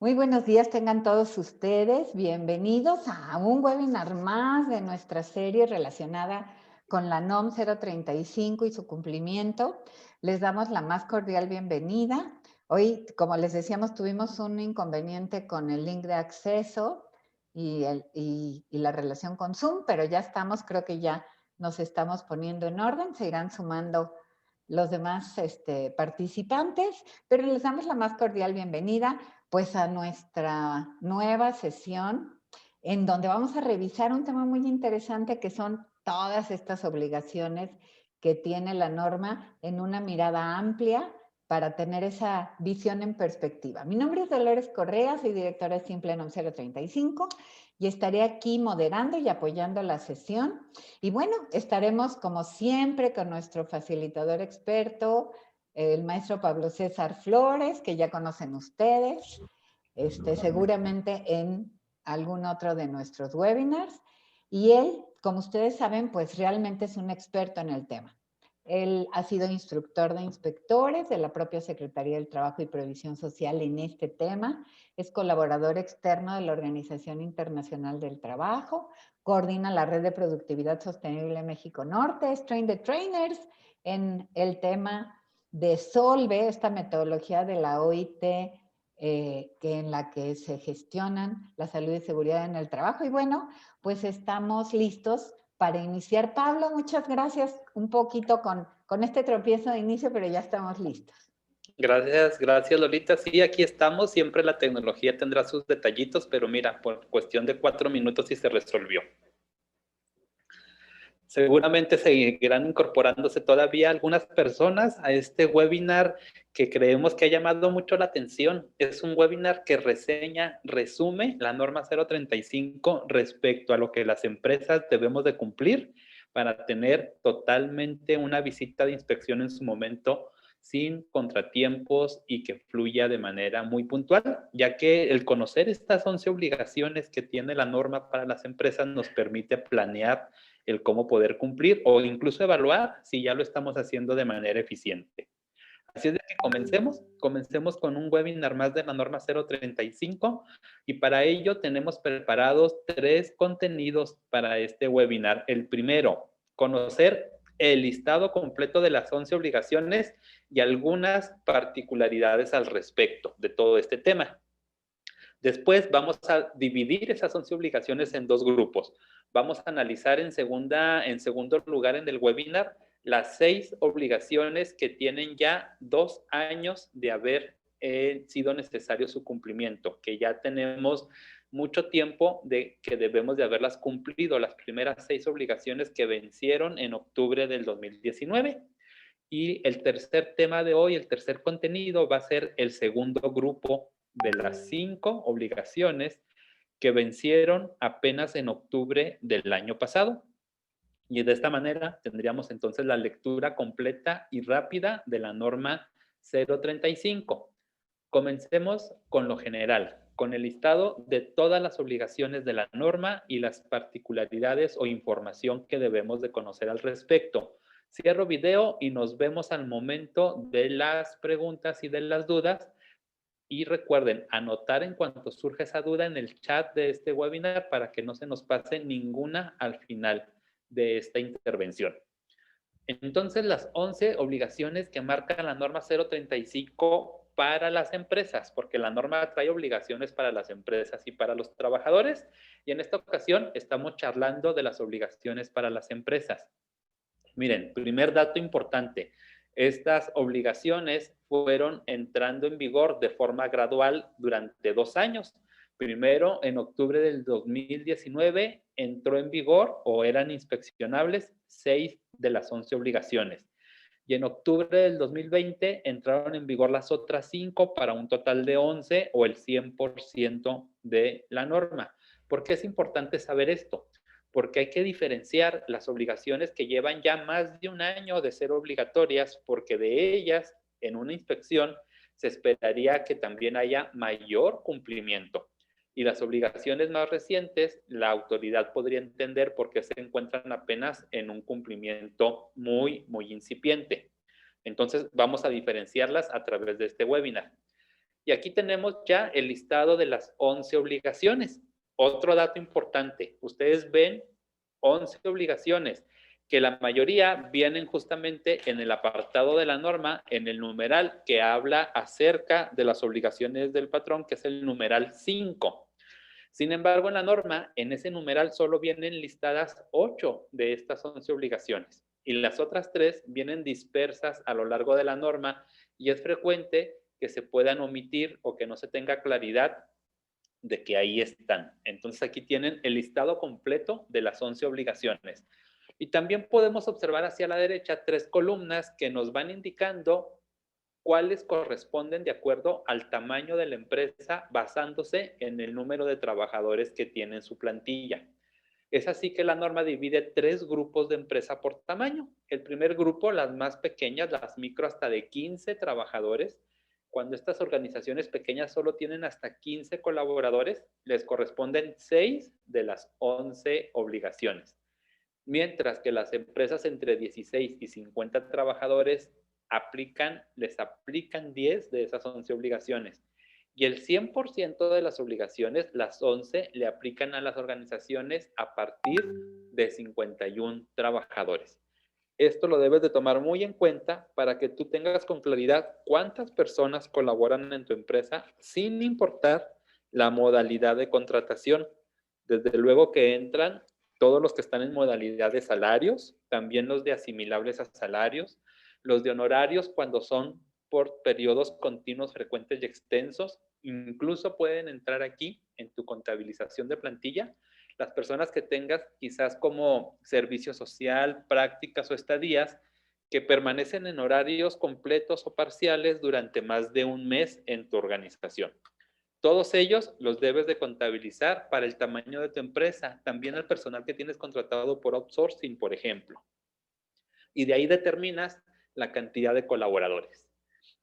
Muy buenos días tengan todos ustedes. Bienvenidos a un webinar más de nuestra serie relacionada con la NOM 035 y su cumplimiento. Les damos la más cordial bienvenida. Hoy, como les decíamos, tuvimos un inconveniente con el link de acceso y la relación con Zoom, pero ya estamos, creo que ya nos estamos poniendo en orden. Se irán sumando los demás participantes, pero les damos la más cordial bienvenida pues a nuestra nueva sesión en donde vamos a revisar un tema muy interesante que son todas estas obligaciones que tiene la norma en una mirada amplia para tener esa visión en perspectiva. Mi nombre es Dolores Correa, soy directora de Simple NOM 035 y estaré aquí moderando y apoyando la sesión. Y bueno, estaremos como siempre con nuestro facilitador experto, el maestro Pablo César Flores, que ya conocen ustedes, seguramente en algún otro de nuestros webinars. Y él, como ustedes saben, pues realmente es un experto en el tema. Él ha sido instructor de inspectores de la propia Secretaría del Trabajo y Previsión Social en este tema. Es colaborador externo de la Organización Internacional del Trabajo. Coordina la Red de Productividad Sostenible México Norte. Es Train the Trainers en el tema de Solve, esta metodología de la OIT que en la que se gestionan la salud y seguridad en el trabajo. Y bueno, pues estamos listos para iniciar. Pablo, muchas gracias un poquito con este tropiezo de inicio, pero ya estamos listos. Gracias Lolita. Sí, aquí estamos. Siempre la tecnología tendrá sus detallitos, pero mira, por cuestión de 4 minutos sí se resolvió. Seguramente seguirán incorporándose todavía algunas personas a este webinar que creemos que ha llamado mucho la atención. Es un webinar que resume la norma 035 respecto a lo que las empresas debemos de cumplir para tener totalmente una visita de inspección en su momento sin contratiempos y que fluya de manera muy puntual, ya que el conocer estas 11 obligaciones que tiene la norma para las empresas nos permite planear el cómo poder cumplir o incluso evaluar si ya lo estamos haciendo de manera eficiente. Así es de que comencemos con un webinar más de la norma 035 y para ello tenemos preparados 3 contenidos para este webinar. El primero, conocer el listado completo de las 11 obligaciones y algunas particularidades al respecto de todo este tema. Después vamos a dividir esas 11 obligaciones en 2 grupos. Vamos a analizar en segundo lugar en el webinar las 6 obligaciones que tienen ya 2 años de haber sido necesario su cumplimiento, que ya tenemos mucho tiempo de que debemos de haberlas cumplido, las primeras 6 obligaciones que vencieron en octubre del 2019. Y el tercer tema de hoy, el tercer contenido, va a ser el segundo grupo de las 5 obligaciones que vencieron apenas en octubre del año pasado. Y de esta manera tendríamos entonces la lectura completa y rápida de la norma 035. Comencemos con lo general, con el listado de todas las obligaciones de la norma y las particularidades o información que debemos de conocer al respecto. Cierro video y nos vemos al momento de las preguntas y de las dudas. Y recuerden, anotar en cuanto surja esa duda en el chat de este webinar para que no se nos pase ninguna al final de esta intervención. Entonces, las 11 obligaciones que marca la norma 035 para las empresas, porque la norma trae obligaciones para las empresas y para los trabajadores, y en esta ocasión estamos charlando de las obligaciones para las empresas. Miren, primer dato importante, estas obligaciones fueron entrando en vigor de forma gradual durante 2 años. Primero, en octubre del 2019, entró en vigor o eran inspeccionables 6 de las 11 obligaciones. Y en octubre del 2020 entraron en vigor las otras 5 para un total de 11 o el 100% de la norma. ¿Por qué es importante saber esto? Porque hay que diferenciar las obligaciones que llevan ya más de un año de ser obligatorias, porque de ellas, en una inspección, se esperaría que también haya mayor cumplimiento. Y las obligaciones más recientes, la autoridad podría entender por qué se encuentran apenas en un cumplimiento muy incipiente. Entonces, vamos a diferenciarlas a través de este webinar. Y aquí tenemos ya el listado de las 11 obligaciones. Otro dato importante, ustedes ven 11 obligaciones, que la mayoría vienen justamente en el apartado de la norma, en el numeral que habla acerca de las obligaciones del patrón, que es el numeral 5. Sin embargo, en la norma, en ese numeral solo vienen listadas 8 de estas 11 obligaciones y las otras 3 vienen dispersas a lo largo de la norma y es frecuente que se puedan omitir o que no se tenga claridad de que ahí están. Entonces aquí tienen el listado completo de las 11 obligaciones. Y también podemos observar hacia la derecha 3 columnas que nos van indicando cuáles corresponden de acuerdo al tamaño de la empresa basándose en el número de trabajadores que tiene en su plantilla. Es así que la norma divide 3 grupos de empresa por tamaño. El primer grupo, las más pequeñas, las micro hasta de 15 trabajadores. Cuando estas organizaciones pequeñas solo tienen hasta 15 colaboradores, les corresponden 6 de las 11 obligaciones. Mientras que las empresas entre 16 y 50 trabajadores les aplican 10 de esas 11 obligaciones. Y el 100% de las obligaciones, las 11, le aplican a las organizaciones a partir de 51 trabajadores. Esto lo debes de tomar muy en cuenta para que tú tengas con claridad cuántas personas colaboran en tu empresa sin importar la modalidad de contratación. Desde luego que entran todos los que están en modalidad de salarios, también los de asimilables a salarios, los de honorarios cuando son por periodos continuos, frecuentes y extensos, incluso pueden entrar aquí en tu contabilización de plantilla las personas que tengas quizás como servicio social, prácticas o estadías que permanecen en horarios completos o parciales durante más de un mes en tu organización. Todos ellos los debes de contabilizar para el tamaño de tu empresa, también al personal que tienes contratado por outsourcing, por ejemplo. Y de ahí determinas la cantidad de colaboradores.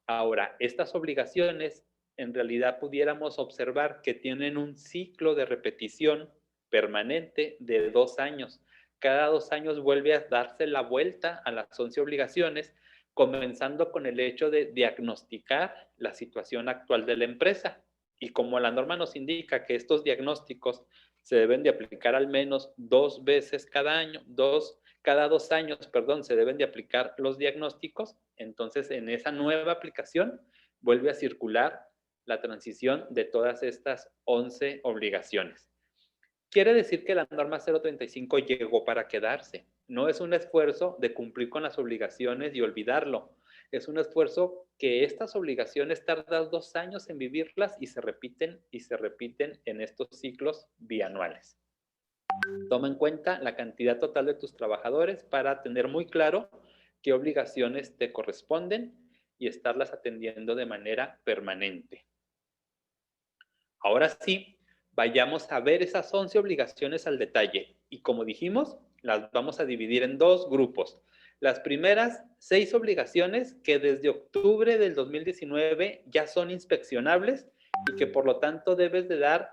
Ahora, estas obligaciones en realidad pudiéramos observar que tienen un ciclo de repetición permanente de 2 años. Cada 2 años vuelve a darse la vuelta a las 11 obligaciones, comenzando con el hecho de diagnosticar la situación actual de la empresa. Y como la norma nos indica que estos diagnósticos se deben de aplicar al menos 2 veces cada año, cada 2 años, se deben de aplicar los diagnósticos, entonces en esa nueva aplicación vuelve a circular la transición de todas estas 11 obligaciones. Quiere decir que la norma 035 llegó para quedarse. No es un esfuerzo de cumplir con las obligaciones y olvidarlo. Es un esfuerzo que estas obligaciones tardan 2 años en vivirlas y se repiten en estos ciclos bianuales. Toma en cuenta la cantidad total de tus trabajadores para tener muy claro qué obligaciones te corresponden y estarlas atendiendo de manera permanente. Ahora sí, vayamos a ver esas 11 obligaciones al detalle. Y como dijimos, las vamos a dividir en 2 grupos. Las primeras 6 obligaciones que desde octubre del 2019 ya son inspeccionables y que por lo tanto debes de dar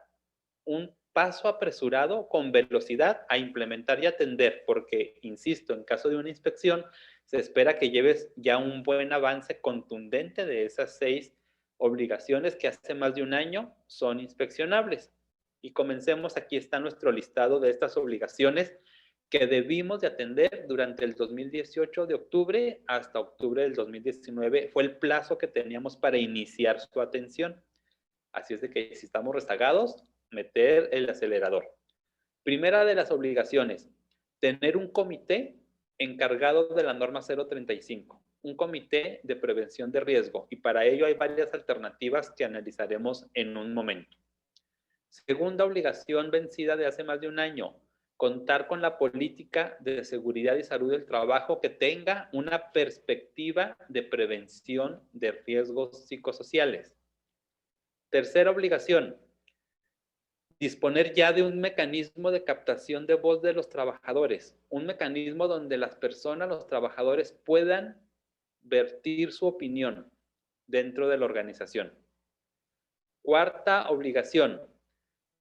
un paso apresurado con velocidad a implementar y atender, porque, insisto, en caso de una inspección, se espera que lleves ya un buen avance contundente de esas 6 obligaciones que hace más de un año son inspeccionables. Y comencemos, aquí está nuestro listado de estas obligaciones que debimos de atender durante el 2018 de octubre hasta octubre del 2019. Fue el plazo que teníamos para iniciar su atención. Así es de que si estamos rezagados, meter el acelerador. Primera de las obligaciones, tener un comité encargado de la norma 035, un comité de prevención de riesgo, y para ello hay varias alternativas que analizaremos en un momento. Segunda obligación vencida de hace más de un año, contar con la política de seguridad y salud del trabajo que tenga una perspectiva de prevención de riesgos psicosociales. Tercera obligación, disponer ya de un mecanismo de captación de voz de los trabajadores, un mecanismo donde las personas, los trabajadores puedan vertir su opinión dentro de la organización. Cuarta obligación,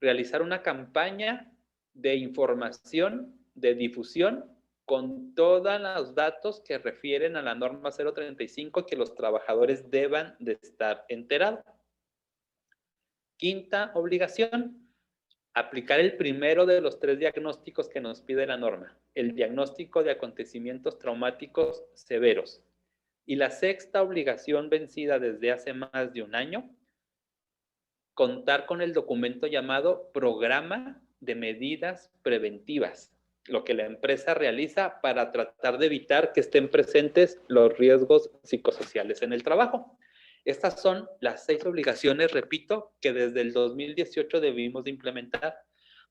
realizar una campaña de información, de difusión, con todos los datos que refieren a la norma 035 que los trabajadores deban de estar enterados. Quinta obligación, aplicar el primero de los 3 diagnósticos que nos pide la norma, el diagnóstico de acontecimientos traumáticos severos. Y la sexta obligación vencida desde hace más de un año, contar con el documento llamado Programa de Medidas Preventivas, lo que la empresa realiza para tratar de evitar que estén presentes los riesgos psicosociales en el trabajo. Estas son las 6 obligaciones, repito, que desde el 2018 debimos de implementar.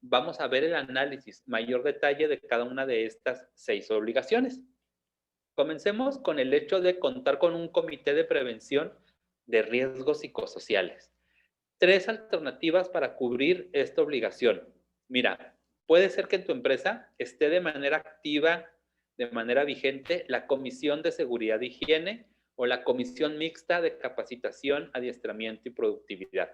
Vamos a ver el análisis, mayor detalle de cada una de estas 6 obligaciones. Comencemos con el hecho de contar con un comité de prevención de riesgos psicosociales. 3 alternativas para cubrir esta obligación. Mira, puede ser que en tu empresa esté de manera activa, de manera vigente, la Comisión de Seguridad e Higiene o la Comisión Mixta de Capacitación, Adiestramiento y Productividad.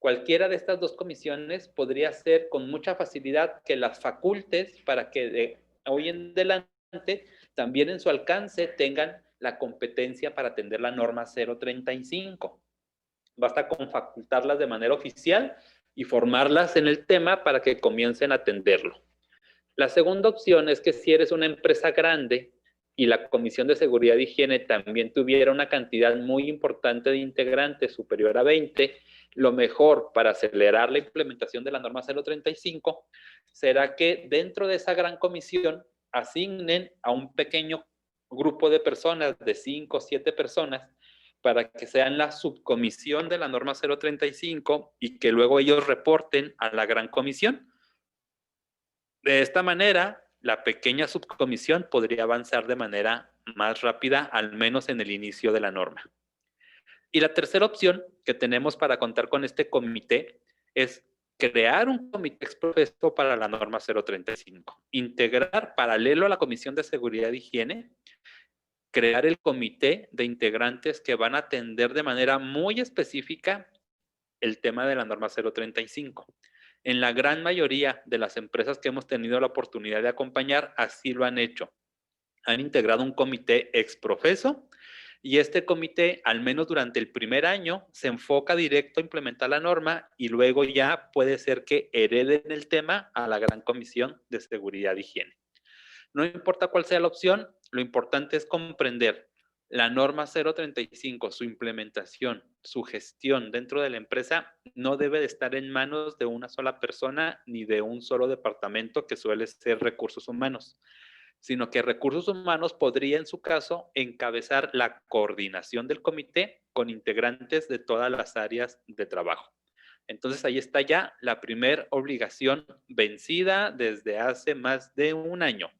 Cualquiera de estas 2 comisiones podría ser con mucha facilidad que las facultes para que de hoy en adelante también en su alcance tengan la competencia para atender la norma 035. Basta con facultarlas de manera oficial y formarlas en el tema para que comiencen a atenderlo. La segunda opción es que si eres una empresa grande y la Comisión de Seguridad e Higiene también tuviera una cantidad muy importante de integrantes superior a 20, lo mejor para acelerar la implementación de la norma 035 será que dentro de esa gran comisión asignen a un pequeño grupo de personas, de 5 o 7 personas, para que sean la subcomisión de la norma 035 y que luego ellos reporten a la gran comisión. De esta manera, la pequeña subcomisión podría avanzar de manera más rápida, al menos en el inicio de la norma. Y la tercera opción que tenemos para contar con este comité es crear un comité exprofeso para la norma 035, integrar paralelo a la Comisión de Seguridad e Higiene, crear el comité de integrantes que van a atender de manera muy específica el tema de la norma 035. En la gran mayoría de las empresas que hemos tenido la oportunidad de acompañar, así lo han hecho. Han integrado un comité exprofeso y este comité, al menos durante el primer año, se enfoca directo a implementar la norma y luego ya puede ser que hereden el tema a la gran comisión de seguridad e higiene. No importa cuál sea la opción, lo importante es comprender la norma 035, su implementación, su gestión dentro de la empresa no debe de estar en manos de una sola persona ni de un solo departamento que suele ser recursos humanos, sino que recursos humanos podría en su caso encabezar la coordinación del comité con integrantes de todas las áreas de trabajo. Entonces ahí está ya la primera obligación vencida desde hace más de un año.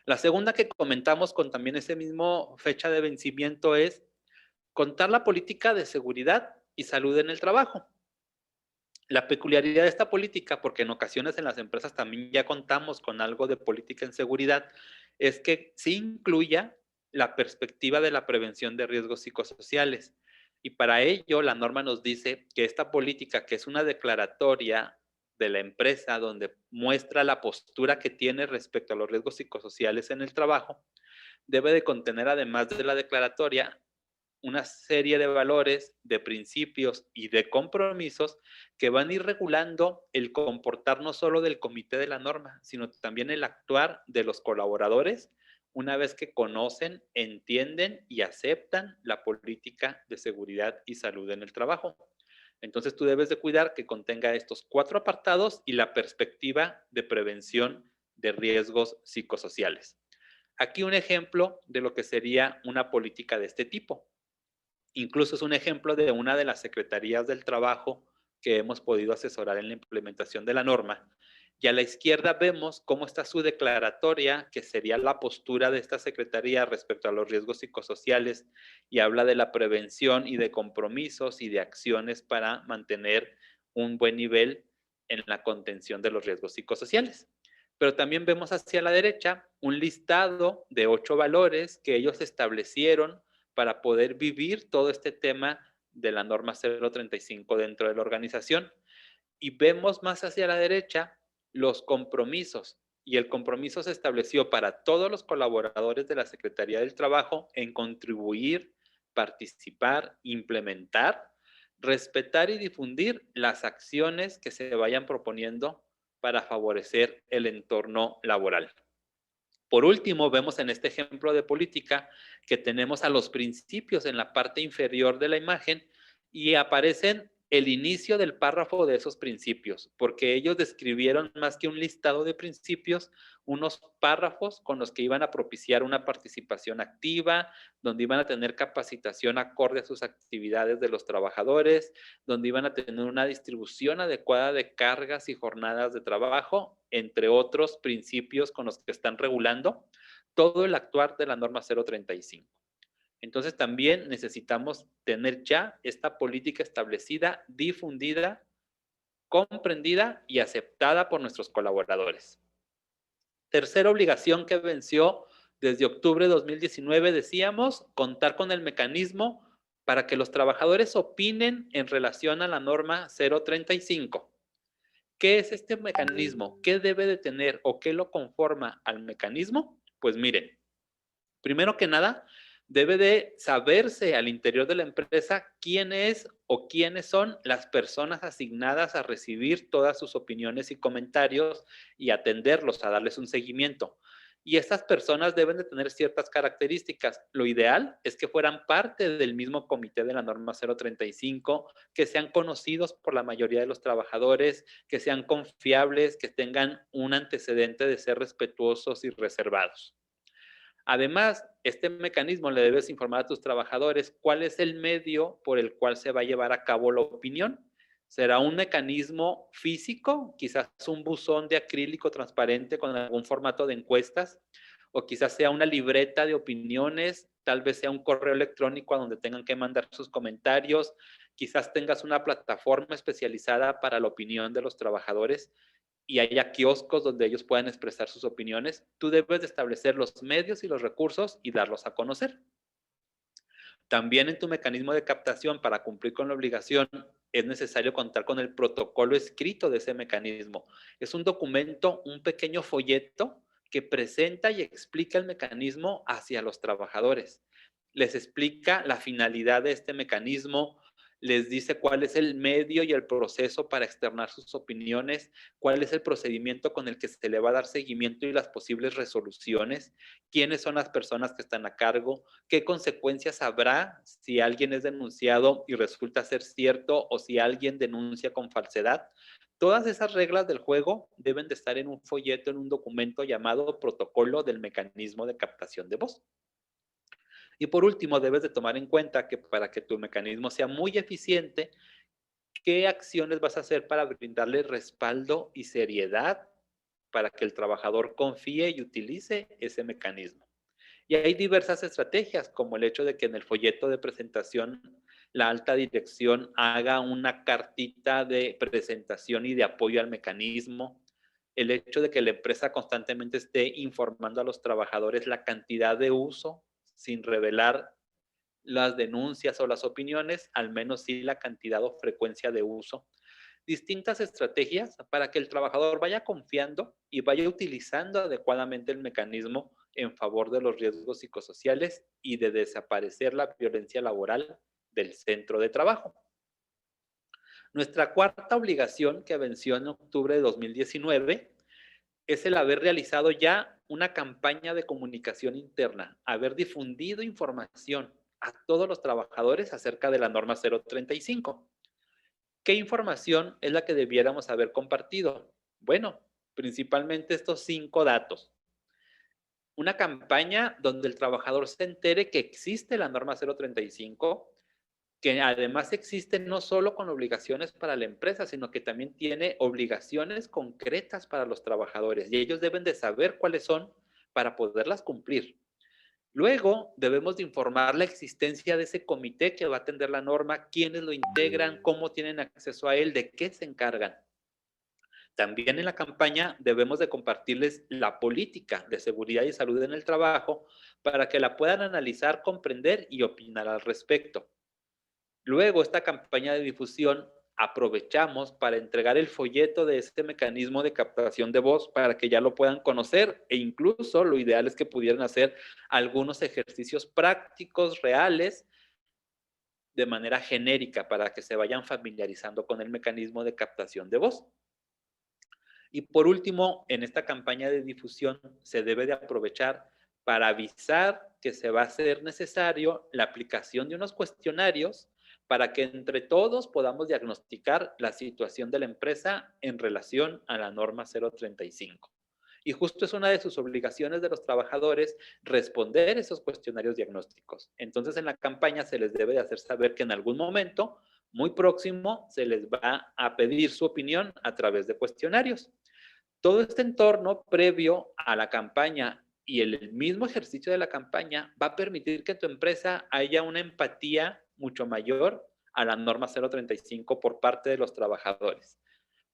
La segunda que comentamos con también ese mismo fecha de vencimiento es contar la política de seguridad y salud en el trabajo. La peculiaridad de esta política, porque en ocasiones en las empresas también ya contamos con algo de política en seguridad, es que sí incluya la perspectiva de la prevención de riesgos psicosociales. Y para ello la norma nos dice que esta política, que es una declaratoria de la empresa donde muestra la postura que tiene respecto a los riesgos psicosociales en el trabajo, debe de contener, además de la declaratoria, una serie de valores, de principios y de compromisos que van a ir regulando el comportar no solo del comité de la norma, sino también el actuar de los colaboradores una vez que conocen, entienden y aceptan la política de seguridad y salud en el trabajo. Entonces tú debes de cuidar que contenga estos 4 apartados y la perspectiva de prevención de riesgos psicosociales. Aquí un ejemplo de lo que sería una política de este tipo. Incluso es un ejemplo de una de las secretarías del trabajo que hemos podido asesorar en la implementación de la norma. Y a la izquierda vemos cómo está su declaratoria, que sería la postura de esta secretaría respecto a los riesgos psicosociales, y habla de la prevención y de compromisos y de acciones para mantener un buen nivel en la contención de los riesgos psicosociales. Pero también vemos hacia la derecha un listado de 8 valores que ellos establecieron para poder vivir todo este tema de la norma 035 dentro de la organización. Y vemos más hacia la derecha los compromisos. Y el compromiso se estableció para todos los colaboradores de la Secretaría del Trabajo en contribuir, participar, implementar respetar y difundir las acciones que se vayan proponiendo para favorecer el entorno laboral. Por último, vemos en este ejemplo de política que tenemos a los principios en la parte inferior de la imagen y aparecen el inicio del párrafo de esos principios, porque ellos describieron más que un listado de principios, unos párrafos con los que iban a propiciar una participación activa, donde iban a tener capacitación acorde a sus actividades de los trabajadores, donde iban a tener una distribución adecuada de cargas y jornadas de trabajo, entre otros principios con los que están regulando todo el actuar de la norma 035. Entonces también necesitamos tener ya esta política establecida, difundida, comprendida y aceptada por nuestros colaboradores. Tercera obligación que venció desde octubre de 2019, decíamos, contar con el mecanismo para que los trabajadores opinen en relación a la norma 035. ¿Qué es este mecanismo? ¿Qué debe de tener o qué lo conforma al mecanismo? Pues miren, primero que nada, debe de saberse al interior de la empresa quién es o quiénes son las personas asignadas a recibir todas sus opiniones y comentarios y atenderlos, a darles un seguimiento. Y estas personas deben de tener ciertas características. Lo ideal es que fueran parte del mismo comité de la norma 035, que sean conocidos por la mayoría de los trabajadores, que sean confiables, que tengan un antecedente de ser respetuosos y reservados. Además, este mecanismo le debes informar a tus trabajadores cuál es el medio por el cual se va a llevar a cabo la opinión. ¿Será un mecanismo físico, quizás un buzón de acrílico transparente con algún formato de encuestas? ¿O quizás sea una libreta de opiniones? Tal vez sea un correo electrónico a donde tengan que mandar sus comentarios. Quizás tengas una plataforma especializada para la opinión de los trabajadores y haya kioscos donde ellos puedan expresar sus opiniones. Tú debes de establecer los medios y los recursos y darlos a conocer. También en tu mecanismo de captación, para cumplir con la obligación, es necesario contar con el protocolo escrito de ese mecanismo. Es un documento, un pequeño folleto que presenta y explica el mecanismo hacia los trabajadores. Les explica la finalidad de este mecanismo, les dice cuál es el medio y el proceso para externar sus opiniones, cuál es el procedimiento con el que se le va a dar seguimiento y las posibles resoluciones, quiénes son las personas que están a cargo, qué consecuencias habrá si alguien es denunciado y resulta ser cierto o si alguien denuncia con falsedad. Todas esas reglas del juego deben de estar en un folleto, en un documento llamado Protocolo del Mecanismo de Captación de Voz. Y por último, debes de tomar en cuenta que para que tu mecanismo sea muy eficiente, ¿qué acciones vas a hacer para brindarle respaldo y seriedad para que el trabajador confíe y utilice ese mecanismo? Y hay diversas estrategias, como el hecho de que en el folleto de presentación la alta dirección haga una cartita de presentación y de apoyo al mecanismo, el hecho de que la empresa constantemente esté informando a los trabajadores la cantidad de uso sin revelar las denuncias o las opiniones, al menos sí la cantidad o frecuencia de uso. Distintas estrategias para que el trabajador vaya confiando y vaya utilizando adecuadamente el mecanismo en favor de los riesgos psicosociales y de desaparecer la violencia laboral del centro de trabajo. Nuestra cuarta obligación, que venció en octubre de 2019, es el haber realizado ya una campaña de comunicación interna, haber difundido información a todos los trabajadores acerca de la norma 035. ¿Qué información es la que debiéramos haber compartido? Bueno, principalmente estos 5 datos. Una campaña donde el trabajador se entere que existe la norma 035, que además existe no solo con obligaciones para la empresa, sino que también tiene obligaciones concretas para los trabajadores y ellos deben de saber cuáles son para poderlas cumplir. Luego, debemos de informar la existencia de ese comité que va a atender la norma, quiénes lo integran, cómo tienen acceso a él, de qué se encargan. También en la campaña debemos de compartirles la política de seguridad y salud en el trabajo para que la puedan analizar, comprender y opinar al respecto. Luego, esta campaña de difusión aprovechamos para entregar el folleto de este mecanismo de captación de voz para que ya lo puedan conocer e incluso lo ideal es que pudieran hacer algunos ejercicios prácticos, reales, de manera genérica para que se vayan familiarizando con el mecanismo de captación de voz. Y por último, en esta campaña de difusión se debe de aprovechar para avisar que se va a hacer necesario la aplicación de unos cuestionarios para que entre todos podamos diagnosticar la situación de la empresa en relación a la norma 035. Y justo es una de sus obligaciones de los trabajadores responder esos cuestionarios diagnósticos. Entonces, en la campaña se les debe de hacer saber que en algún momento muy próximo se les va a pedir su opinión a través de cuestionarios. Todo este entorno previo a la campaña y el mismo ejercicio de la campaña va a permitir que tu empresa haya una empatía mucho mayor a la norma 035 por parte de los trabajadores.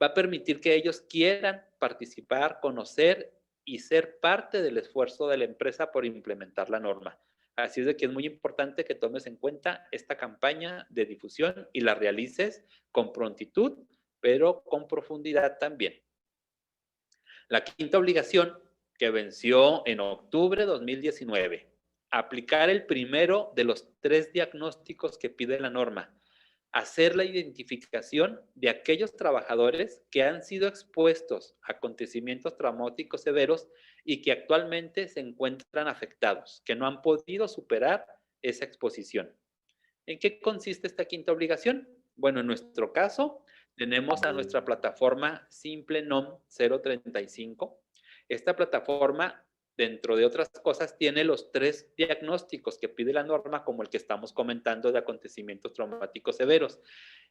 Va a permitir que ellos quieran participar, conocer y ser parte del esfuerzo de la empresa por implementar la norma. Así es de que es muy importante que tomes en cuenta esta campaña de difusión y la realices con prontitud, pero con profundidad también. La quinta obligación, que venció en octubre de 2019, aplicar el primero de los 3 diagnósticos que pide la norma, hacer la identificación de aquellos trabajadores que han sido expuestos a acontecimientos traumáticos severos y que actualmente se encuentran afectados, que no han podido superar esa exposición. ¿En qué consiste esta quinta obligación? Bueno, en nuestro caso, tenemos a nuestra plataforma SimpleNOM 035. Esta plataforma, dentro de otras cosas, tiene los 3 diagnósticos que pide la norma, como el que estamos comentando de acontecimientos traumáticos severos.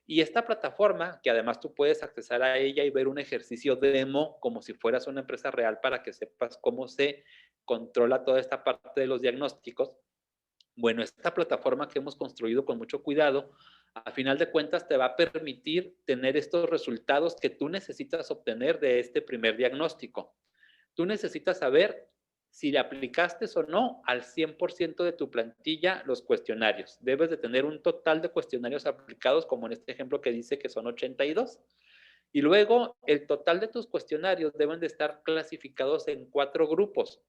Y esta plataforma, que además tú puedes accesar a ella y ver un ejercicio demo como si fueras una empresa real para que sepas cómo se controla toda esta parte de los diagnósticos. Bueno, esta plataforma que hemos construido con mucho cuidado, a final de cuentas te va a permitir tener estos resultados que tú necesitas obtener de este primer diagnóstico. Tú necesitas saber si le aplicaste o no al 100% de tu plantilla los cuestionarios. Debes de tener un total de cuestionarios aplicados, como en este ejemplo que dice que son 82. Y luego, el total de tus cuestionarios deben de estar clasificados en 4 grupos.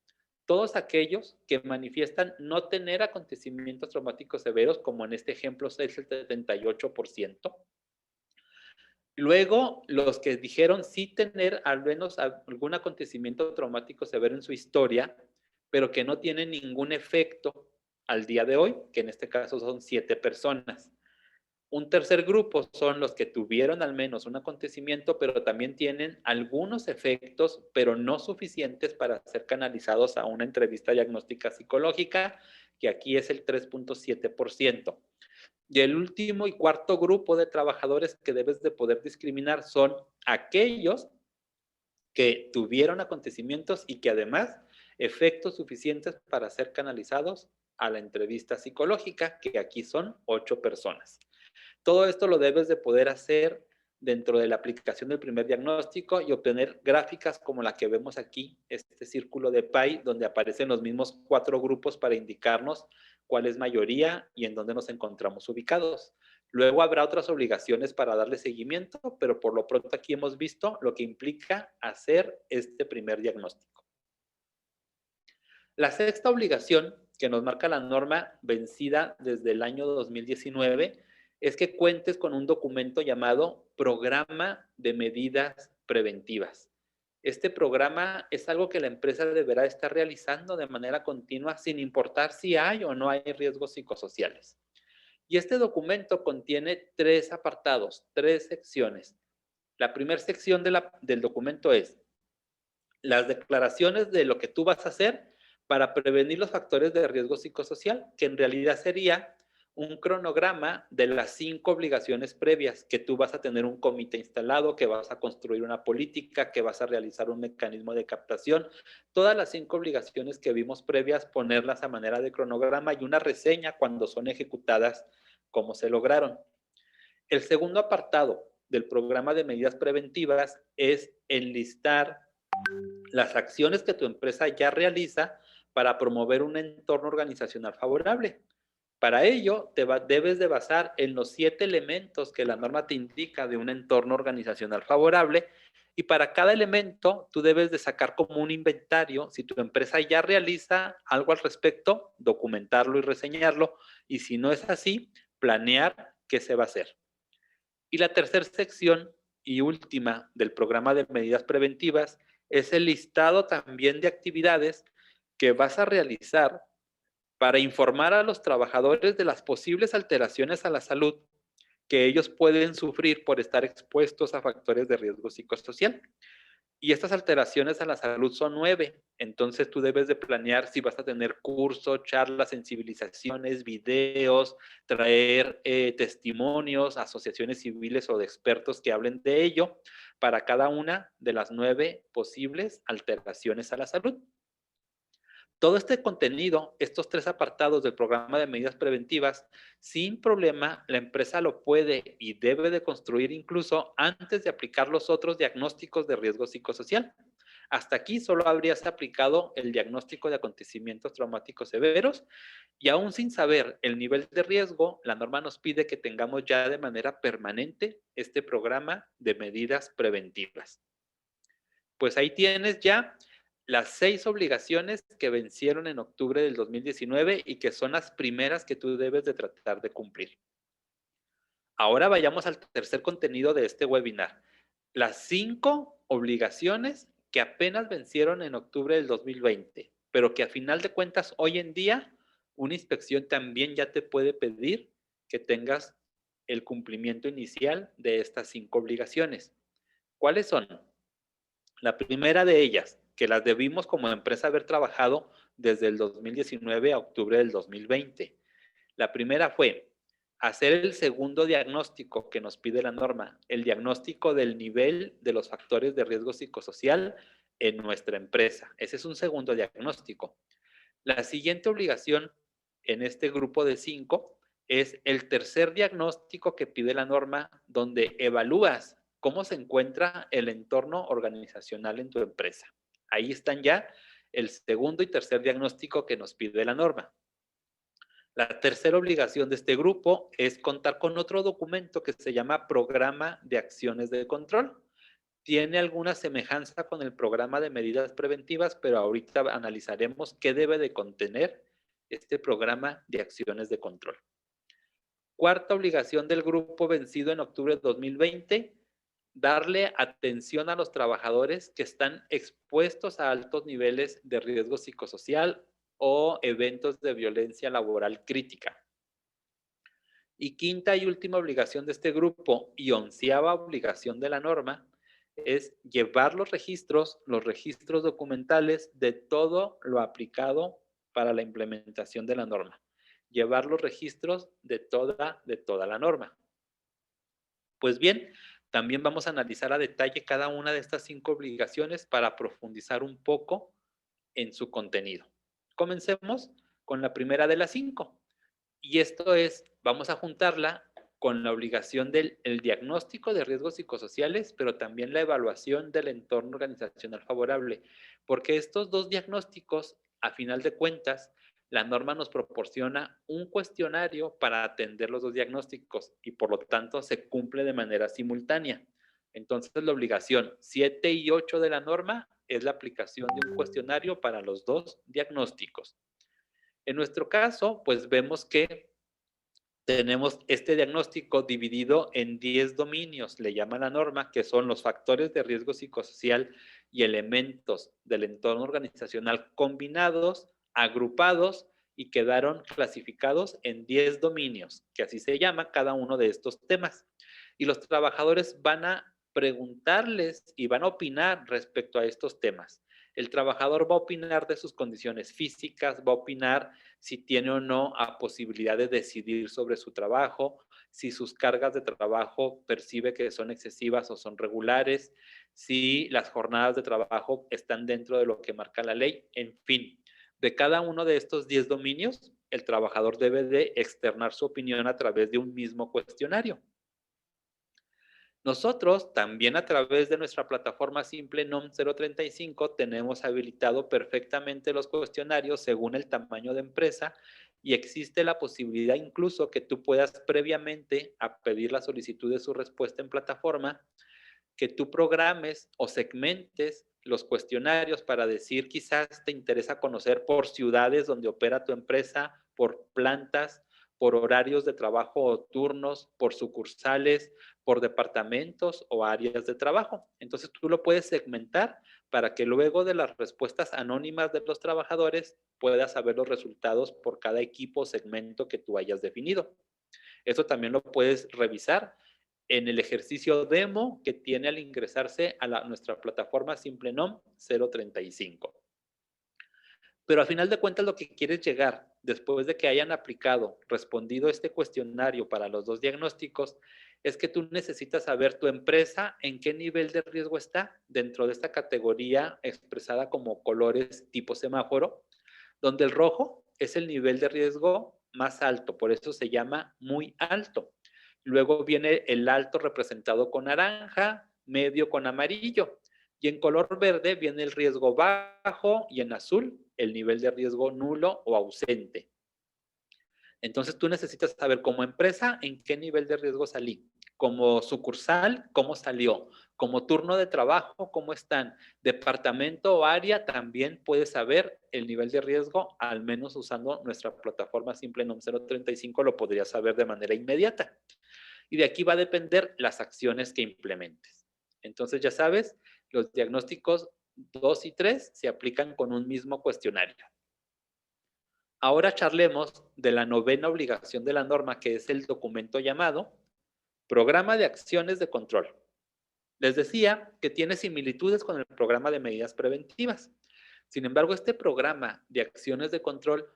Todos aquellos que manifiestan no tener acontecimientos traumáticos severos, como en este ejemplo es el 78%. Luego, los que dijeron sí tener al menos algún acontecimiento traumático severo en su historia, pero que no tienen ningún efecto al día de hoy, que en este caso son 7 personas. Un tercer grupo son los que tuvieron al menos un acontecimiento, pero también tienen algunos efectos, pero no suficientes para ser canalizados a una entrevista diagnóstica psicológica, que aquí es el 3.7%. Y el último y cuarto grupo de trabajadores que debes de poder discriminar son aquellos que tuvieron acontecimientos y que además efectos suficientes para ser canalizados a la entrevista psicológica, que aquí son 8 personas. Todo esto lo debes de poder hacer dentro de la aplicación del primer diagnóstico y obtener gráficas como la que vemos aquí, este círculo de pie, donde aparecen los mismos 4 grupos para indicarnos cuál es mayoría y en dónde nos encontramos ubicados. Luego habrá otras obligaciones para darle seguimiento, pero por lo pronto aquí hemos visto lo que implica hacer este primer diagnóstico. La sexta obligación que nos marca la norma vencida desde el año 2019 es que cuentes con un documento llamado Programa de Medidas Preventivas. Este programa es algo que la empresa deberá estar realizando de manera continua sin importar si hay o no hay riesgos psicosociales. Y este documento contiene 3 apartados, 3 secciones. La primera sección del documento es las declaraciones de lo que tú vas a hacer para prevenir los factores de riesgo psicosocial, que en realidad sería un cronograma de las 5 obligaciones previas, que tú vas a tener un comité instalado, que vas a construir una política, que vas a realizar un mecanismo de captación, todas las 5 obligaciones que vimos previas, ponerlas a manera de cronograma y una reseña cuando son ejecutadas, cómo se lograron. El segundo apartado del programa de medidas preventivas es enlistar las acciones que tu empresa ya realiza para promover un entorno organizacional favorable. Para ello, debes de basar en los 7 elementos que la norma te indica de un entorno organizacional favorable, y para cada elemento tú debes de sacar como un inventario. Si tu empresa ya realiza algo al respecto, documentarlo y reseñarlo, y si no es así, planear qué se va a hacer. Y la tercera sección y última del programa de medidas preventivas es el listado también de actividades que vas a realizar para informar a los trabajadores de las posibles alteraciones a la salud que ellos pueden sufrir por estar expuestos a factores de riesgo psicosocial. Y estas alteraciones a la salud son 9. Entonces tú debes de planear si vas a tener cursos, charlas, sensibilizaciones, videos, traer testimonios, asociaciones civiles o de expertos que hablen de ello para cada una de las 9 posibles alteraciones a la salud. Todo este contenido, estos 3 apartados del programa de medidas preventivas, sin problema, la empresa lo puede y debe de construir incluso antes de aplicar los otros diagnósticos de riesgo psicosocial. Hasta aquí solo habrías aplicado el diagnóstico de acontecimientos traumáticos severos y aún sin saber el nivel de riesgo, la norma nos pide que tengamos ya de manera permanente este programa de medidas preventivas. Pues ahí tienes ya las 6 obligaciones que vencieron en octubre del 2019 y que son las primeras que tú debes de tratar de cumplir. Ahora vayamos al tercer contenido de este webinar. Las 5 obligaciones que apenas vencieron en octubre del 2020, pero que a final de cuentas hoy en día una inspección también ya te puede pedir que tengas el cumplimiento inicial de estas 5 obligaciones. ¿Cuáles son? La primera de ellas, que las debimos como empresa haber trabajado desde el 2019 a octubre del 2020. La primera fue hacer el segundo diagnóstico que nos pide la norma, el diagnóstico del nivel de los factores de riesgo psicosocial en nuestra empresa. Ese es un segundo diagnóstico. La siguiente obligación en este grupo de 5 es el tercer diagnóstico que pide la norma, donde evalúas cómo se encuentra el entorno organizacional en tu empresa. Ahí están ya el segundo y tercer diagnóstico que nos pide la norma. La tercera obligación de este grupo es contar con otro documento que se llama Programa de Acciones de Control. Tiene alguna semejanza con el programa de medidas preventivas, pero ahorita analizaremos qué debe de contener este programa de acciones de control. Cuarta obligación del grupo vencido en octubre de 2020, darle atención a los trabajadores que están expuestos a altos niveles de riesgo psicosocial o eventos de violencia laboral crítica. Y quinta y última obligación de este grupo y 11ª obligación de la norma es llevar los registros documentales de todo lo aplicado para la implementación de la norma. Llevar los registros de toda la norma. Pues bien, también vamos a analizar a detalle cada una de estas 5 obligaciones para profundizar un poco en su contenido. Comencemos con la primera de las 5. Y esto es, vamos a juntarla con la obligación del diagnóstico de riesgos psicosociales, pero también la evaluación del entorno organizacional favorable, porque estos 2 diagnósticos, a final de cuentas, la norma nos proporciona un cuestionario para atender los 2 diagnósticos y por lo tanto se cumple de manera simultánea. Entonces la obligación 7 y 8 de la norma es la aplicación de un cuestionario para los 2 diagnósticos. En nuestro caso, pues vemos que tenemos este diagnóstico dividido en 10 dominios, le llama la norma, que son los factores de riesgo psicosocial y elementos del entorno organizacional combinados, agrupados y quedaron clasificados en 10 dominios, que así se llama cada uno de estos temas. Y los trabajadores van a preguntarles y van a opinar respecto a estos temas. El trabajador va a opinar de sus condiciones físicas, va a opinar si tiene o no la posibilidad de decidir sobre su trabajo, si sus cargas de trabajo percibe que son excesivas o son regulares, si las jornadas de trabajo están dentro de lo que marca la ley, en fin. De cada uno de estos 10 dominios, el trabajador debe de externar su opinión a través de un mismo cuestionario. Nosotros también a través de nuestra plataforma simple NOM 035 tenemos habilitado perfectamente los cuestionarios según el tamaño de empresa y existe la posibilidad incluso que tú puedas previamente a pedir la solicitud de su respuesta en plataforma, que tú programes o segmentes los cuestionarios para decir quizás te interesa conocer por ciudades donde opera tu empresa, por plantas, por horarios de trabajo o turnos, por sucursales, por departamentos o áreas de trabajo. Entonces tú lo puedes segmentar para que luego de las respuestas anónimas de los trabajadores puedas saber los resultados por cada equipo o segmento que tú hayas definido. Eso también lo puedes revisar en el ejercicio demo que tiene al ingresarse a nuestra plataforma SimpleNOM 035. Pero al final de cuentas lo que quieres llegar, después de que hayan aplicado, respondido este cuestionario para los dos diagnósticos, es que tú necesitas saber tu empresa en qué nivel de riesgo está dentro de esta categoría expresada como colores tipo semáforo, donde el rojo es el nivel de riesgo más alto, por eso se llama muy alto. Luego viene el alto representado con naranja, medio con amarillo. Y en color verde viene el riesgo bajo y en azul el nivel de riesgo nulo o ausente. Entonces tú necesitas saber como empresa en qué nivel de riesgo salí, como sucursal, cómo salió, como turno de trabajo, cómo están, departamento o área, también puedes saber el nivel de riesgo, al menos usando nuestra plataforma SimpleNOM 035 lo podrías saber de manera inmediata. Y de aquí va a depender las acciones que implementes. Entonces ya sabes, los diagnósticos 2 y 3 se aplican con un mismo cuestionario. Ahora charlemos de la novena obligación de la norma, que es el documento llamado Programa de Acciones de Control. Les decía que tiene similitudes con el programa de medidas preventivas. Sin embargo, este programa de acciones de control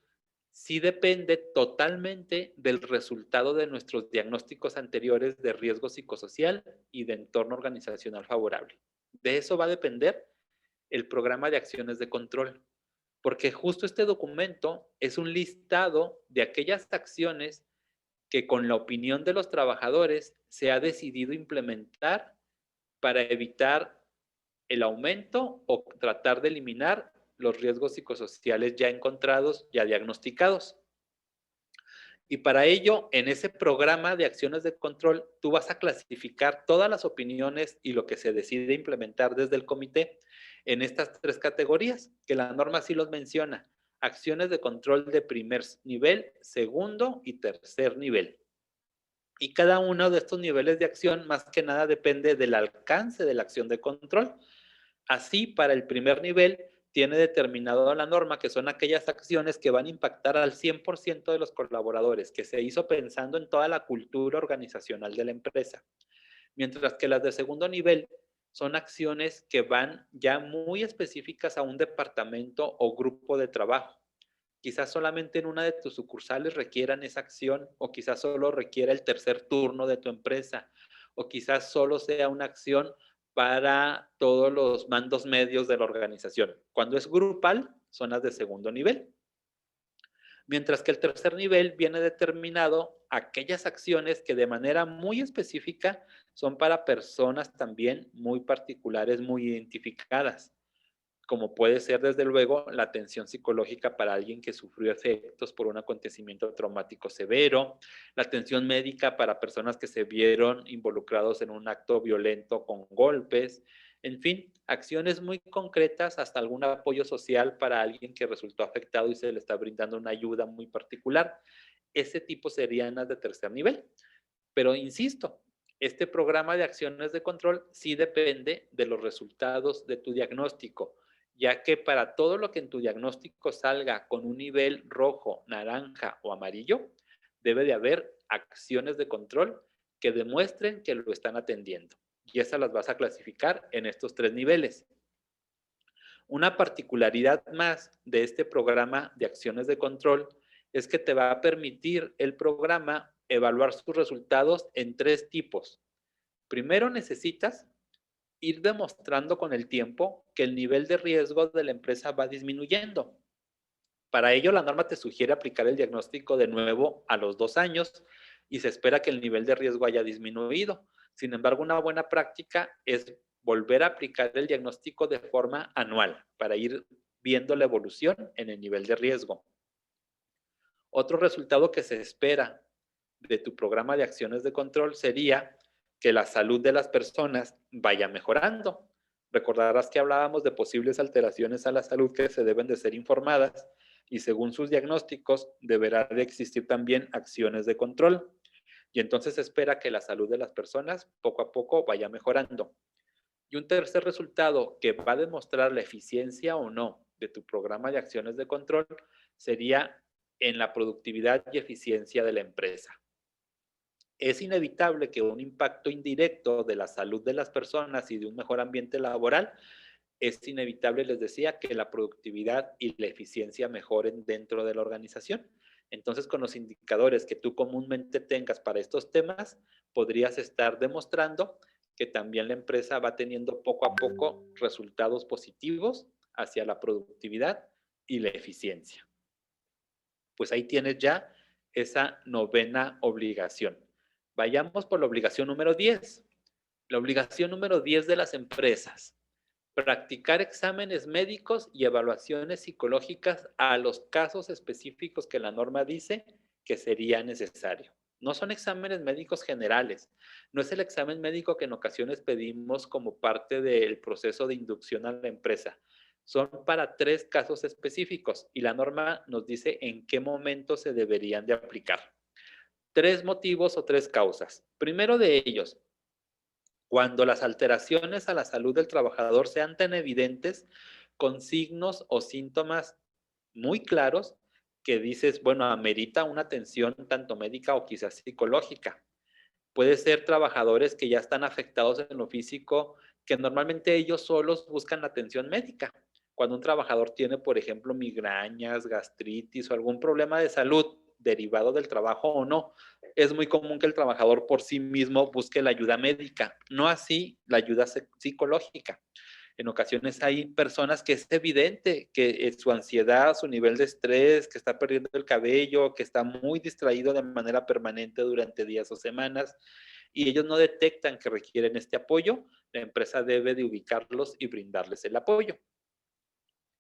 sí depende totalmente del resultado de nuestros diagnósticos anteriores de riesgo psicosocial y de entorno organizacional favorable. De eso va a depender el programa de acciones de control, porque justo este documento es un listado de aquellas acciones que con la opinión de los trabajadores se ha decidido implementar para evitar el aumento o tratar de eliminar los riesgos psicosociales ya encontrados, ya diagnosticados. Y para ello, en ese programa de acciones de control, tú vas a clasificar todas las opiniones y lo que se decide implementar desde el comité en estas tres categorías, que la norma sí los menciona: acciones de control de primer nivel, segundo y tercer nivel. Y cada uno de estos niveles de acción más que nada depende del alcance de la acción de control. Así, para el primer nivel, tiene determinado la norma que son aquellas acciones que van a impactar al 100% de los colaboradores, que se hizo pensando en toda la cultura organizacional de la empresa. Mientras que las de segundo nivel son acciones que van ya muy específicas a un departamento o grupo de trabajo. Quizás solamente en una de tus sucursales requieran esa acción, o quizás solo requiera el tercer turno de tu empresa, o quizás solo sea una acción para todos los mandos medios de la organización. Cuando es grupal, son las de segundo nivel. Mientras que el tercer nivel viene determinado aquellas acciones que de manera muy específica son para personas también muy particulares, muy identificadas, como puede ser desde luego la atención psicológica para alguien que sufrió efectos por un acontecimiento traumático severo, la atención médica para personas que se vieron involucrados en un acto violento con golpes, en fin, acciones muy concretas, hasta algún apoyo social para alguien que resultó afectado y se le está brindando una ayuda muy particular. Ese tipo serían las de tercer nivel. Pero insisto, este programa de acciones de control sí depende de los resultados de tu diagnóstico, ya que para todo lo que en tu diagnóstico salga con un nivel rojo, naranja o amarillo, debe de haber acciones de control que demuestren que lo están atendiendo. Y esas las vas a clasificar en estos tres niveles. Una particularidad más de este programa de acciones de control es que te va a permitir el programa evaluar sus resultados en tres tipos. Primero, necesitas ir demostrando con el tiempo que el nivel de riesgo de la empresa va disminuyendo. Para ello, la norma te sugiere aplicar el diagnóstico de nuevo a los 2 años y se espera que el nivel de riesgo haya disminuido. Sin embargo, una buena práctica es volver a aplicar el diagnóstico de forma anual para ir viendo la evolución en el nivel de riesgo. Otro resultado que se espera de tu programa de acciones de control sería que la salud de las personas vaya mejorando. Recordarás que hablábamos de posibles alteraciones a la salud que se deben de ser informadas y según sus diagnósticos deberá de existir también acciones de control. Y entonces se espera que la salud de las personas poco a poco vaya mejorando. Y un tercer resultado que va a demostrar la eficiencia o no de tu programa de acciones de control sería en la productividad y eficiencia de la empresa. Es inevitable que un impacto indirecto de la salud de las personas y de un mejor ambiente laboral, es inevitable, les decía, que la productividad y la eficiencia mejoren dentro de la organización. Entonces, con los indicadores que tú comúnmente tengas para estos temas, podrías estar demostrando que también la empresa va teniendo poco a poco resultados positivos hacia la productividad y la eficiencia. Pues ahí tienes ya esa novena obligación. Vayamos por la obligación número 10. La obligación número 10 de las empresas: practicar exámenes médicos y evaluaciones psicológicas a los casos específicos que la norma dice que sería necesario. No son exámenes médicos generales, no es el examen médico que en ocasiones pedimos como parte del proceso de inducción a la empresa. Son para 3 casos específicos y la norma nos dice en qué momento se deberían de aplicar. 3 motivos o 3 causas. Primero de ellos, cuando las alteraciones a la salud del trabajador sean tan evidentes, con signos o síntomas muy claros, que dices, bueno, amerita una atención tanto médica o quizás psicológica. Puede ser trabajadores que ya están afectados en lo físico, que normalmente ellos solos buscan la atención médica. Cuando un trabajador tiene, por ejemplo, migrañas, gastritis o algún problema de salud derivado del trabajo o no, es muy común que el trabajador por sí mismo busque la ayuda médica, no así la ayuda psicológica. En ocasiones hay personas que es evidente que su ansiedad, su nivel de estrés, que está perdiendo el cabello, que está muy distraído de manera permanente durante días o semanas, y ellos no detectan que requieren este apoyo. La empresa debe de ubicarlos y brindarles el apoyo.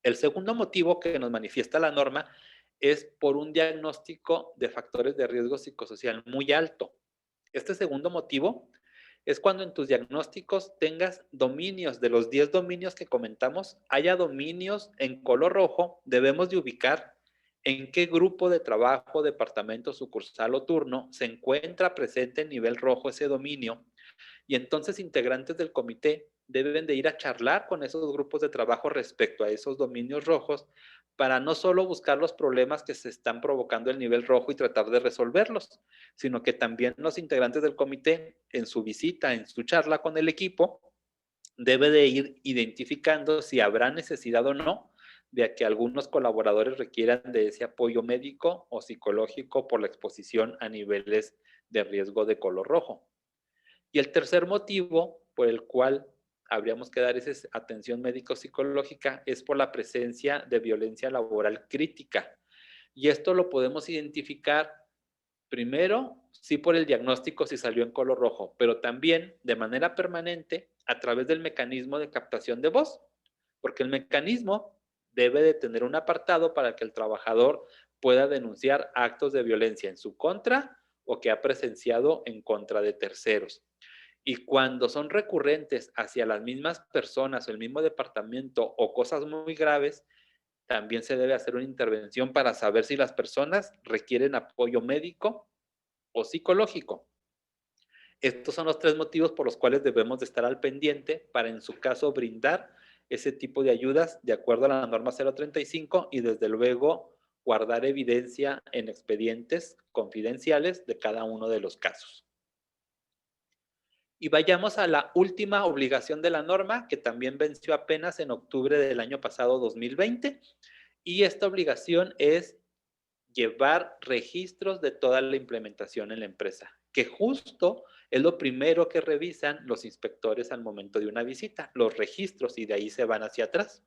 El segundo motivo que nos manifiesta la norma es por un diagnóstico de factores de riesgo psicosocial muy alto. Este segundo motivo es cuando en tus diagnósticos tengas dominios, de los 10 dominios que comentamos, haya dominios en color rojo. Debemos de ubicar en qué grupo de trabajo, departamento, sucursal o turno se encuentra presente en nivel rojo ese dominio, y entonces integrantes del comité deben de ir a charlar con esos grupos de trabajo respecto a esos dominios rojos, para no solo buscar los problemas que se están provocando el nivel rojo y tratar de resolverlos, sino que también los integrantes del comité, en su visita, en su charla con el equipo, debe de ir identificando si habrá necesidad o no de que algunos colaboradores requieran de ese apoyo médico o psicológico por la exposición a niveles de riesgo de color rojo. Y el tercer motivo por el cual habríamos que dar esa atención médico-psicológica es por la presencia de violencia laboral crítica. Y esto lo podemos identificar primero, sí, por el diagnóstico si salió en color rojo, pero también de manera permanente a través del mecanismo de captación de voz, porque el mecanismo debe de tener un apartado para que el trabajador pueda denunciar actos de violencia en su contra o que ha presenciado en contra de terceros. Y cuando son recurrentes hacia las mismas personas o el mismo departamento o cosas muy graves, también se debe hacer una intervención para saber si las personas requieren apoyo médico o psicológico. Estos son los 3 motivos por los cuales debemos de estar al pendiente para, en su caso, brindar ese tipo de ayudas de acuerdo a la norma 035, y desde luego guardar evidencia en expedientes confidenciales de cada uno de los casos. Y vayamos a la última obligación de la norma, que también venció apenas en octubre del año pasado, 2020, y esta obligación es llevar registros de toda la implementación en la empresa, que justo es lo primero que revisan los inspectores al momento de una visita, los registros, y de ahí se van hacia atrás.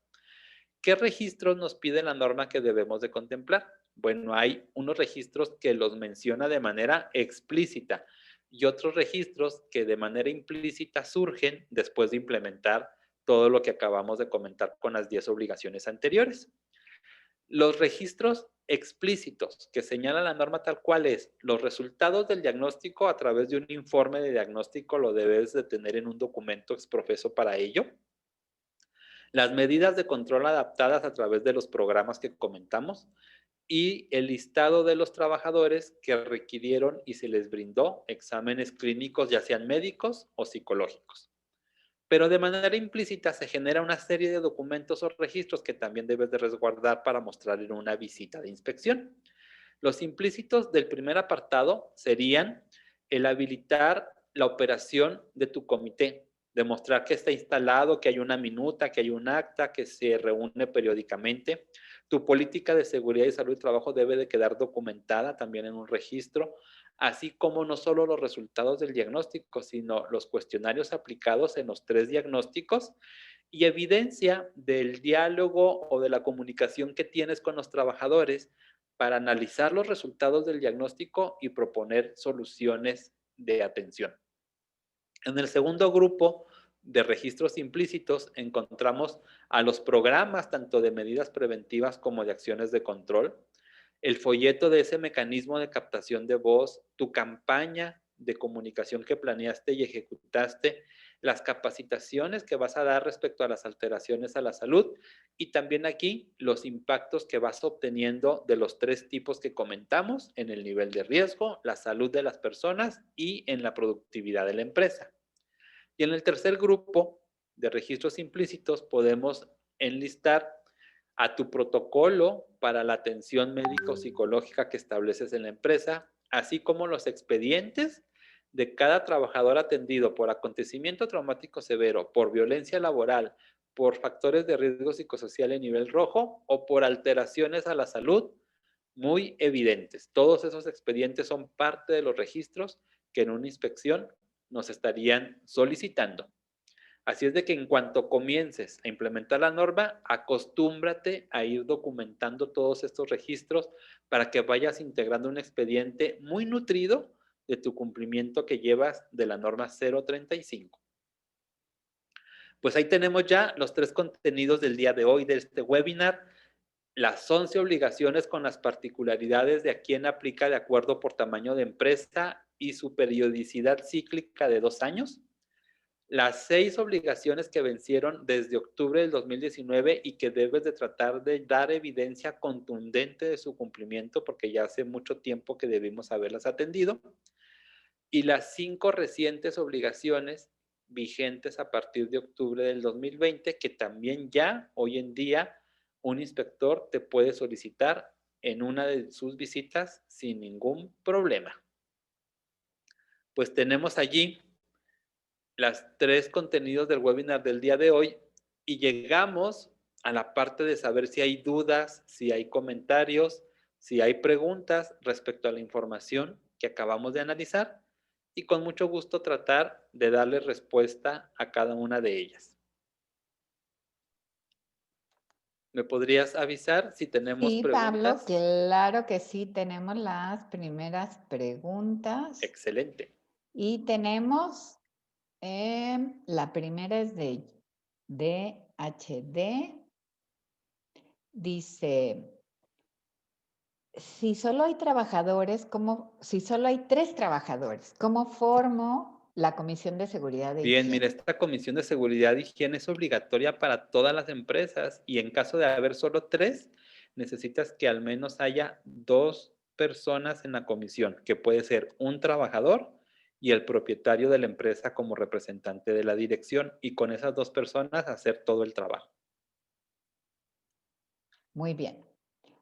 ¿Qué registros nos pide la norma que debemos de contemplar? Bueno, hay unos registros que los menciona de manera explícita y otros registros que de manera implícita surgen después de implementar todo lo que acabamos de comentar con las 10 obligaciones anteriores. Los registros explícitos que señala la norma tal cual es: los resultados del diagnóstico a través de un informe de diagnóstico, lo debes de tener en un documento exprofeso para ello. las medidas de control adaptadas a través de los programas que comentamos y el listado de los trabajadores que requirieron y se les brindó exámenes clínicos, ya sean médicos o psicológicos. Pero de manera implícita se genera una serie de documentos o registros que también debes de resguardar para mostrar en una visita de inspección. Los implícitos del primer apartado serían el habilitar la operación de tu comité, demostrar que está instalado, que hay una minuta, que hay un acta, que se reúne periódicamente. Tu política de seguridad y salud y trabajo debe de quedar documentada también en un registro, así como no solo los resultados del diagnóstico, sino los cuestionarios aplicados en los 3 diagnósticos y evidencia del diálogo o de la comunicación que tienes con los trabajadores para analizar los resultados del diagnóstico y proponer soluciones de atención. En el segundo grupo de registros implícitos encontramos a los programas tanto de medidas preventivas como de acciones de control, el folleto de ese mecanismo de captación de voz, tu campaña de comunicación que planeaste y ejecutaste, las capacitaciones que vas a dar respecto a las alteraciones a la salud y también aquí los impactos que vas obteniendo de los 3 tipos que comentamos en el nivel de riesgo, la salud de las personas y en la productividad de la empresa. Y en el tercer grupo de registros implícitos podemos enlistar a tu protocolo para la atención médico-psicológica que estableces en la empresa, así como los expedientes de cada trabajador atendido por acontecimiento traumático severo, por violencia laboral, por factores de riesgo psicosocial en nivel rojo o por alteraciones a la salud muy evidentes. Todos esos expedientes son parte de los registros que en una inspección nos estarían solicitando. Así es de que en cuanto comiences a implementar la norma, acostúmbrate a ir documentando todos estos registros para que vayas integrando un expediente muy nutrido de tu cumplimiento que llevas de la norma 035. Pues ahí tenemos ya los 3 contenidos del día de hoy de este webinar. Las 11 obligaciones con las particularidades de a quién aplica de acuerdo por tamaño de empresa y su periodicidad cíclica de 2 años. Las 6 obligaciones que vencieron desde octubre del 2019 y que debes de tratar de dar evidencia contundente de su cumplimiento porque ya hace mucho tiempo que debimos haberlas atendido. Y las 5 recientes obligaciones vigentes a partir de octubre del 2020 que también ya hoy en día un inspector te puede solicitar en una de sus visitas sin ningún problema. Pues tenemos allí las 3 contenidos del webinar del día de hoy y llegamos a la parte de saber si hay dudas, si hay comentarios, si hay preguntas respecto a la información que acabamos de analizar y con mucho gusto tratar de darle respuesta a cada una de ellas. ¿Me podrías avisar si tenemos Sí, Pablo, preguntas? claro que sí, tenemos las primeras preguntas Excelente. y tenemos, la primera es de DHD, dice, si solo hay trabajadores, si solo hay 3 trabajadores, ¿cómo formo la Comisión de Seguridad de Bien, mira, Higiene? esta Comisión de Seguridad e Higiene es obligatoria para todas las empresas y en caso de haber solo 3, necesitas que al menos haya 2 personas en la comisión, que puede ser un trabajador y el propietario de la empresa como representante de la dirección y con esas 2 personas hacer todo el trabajo. Muy bien.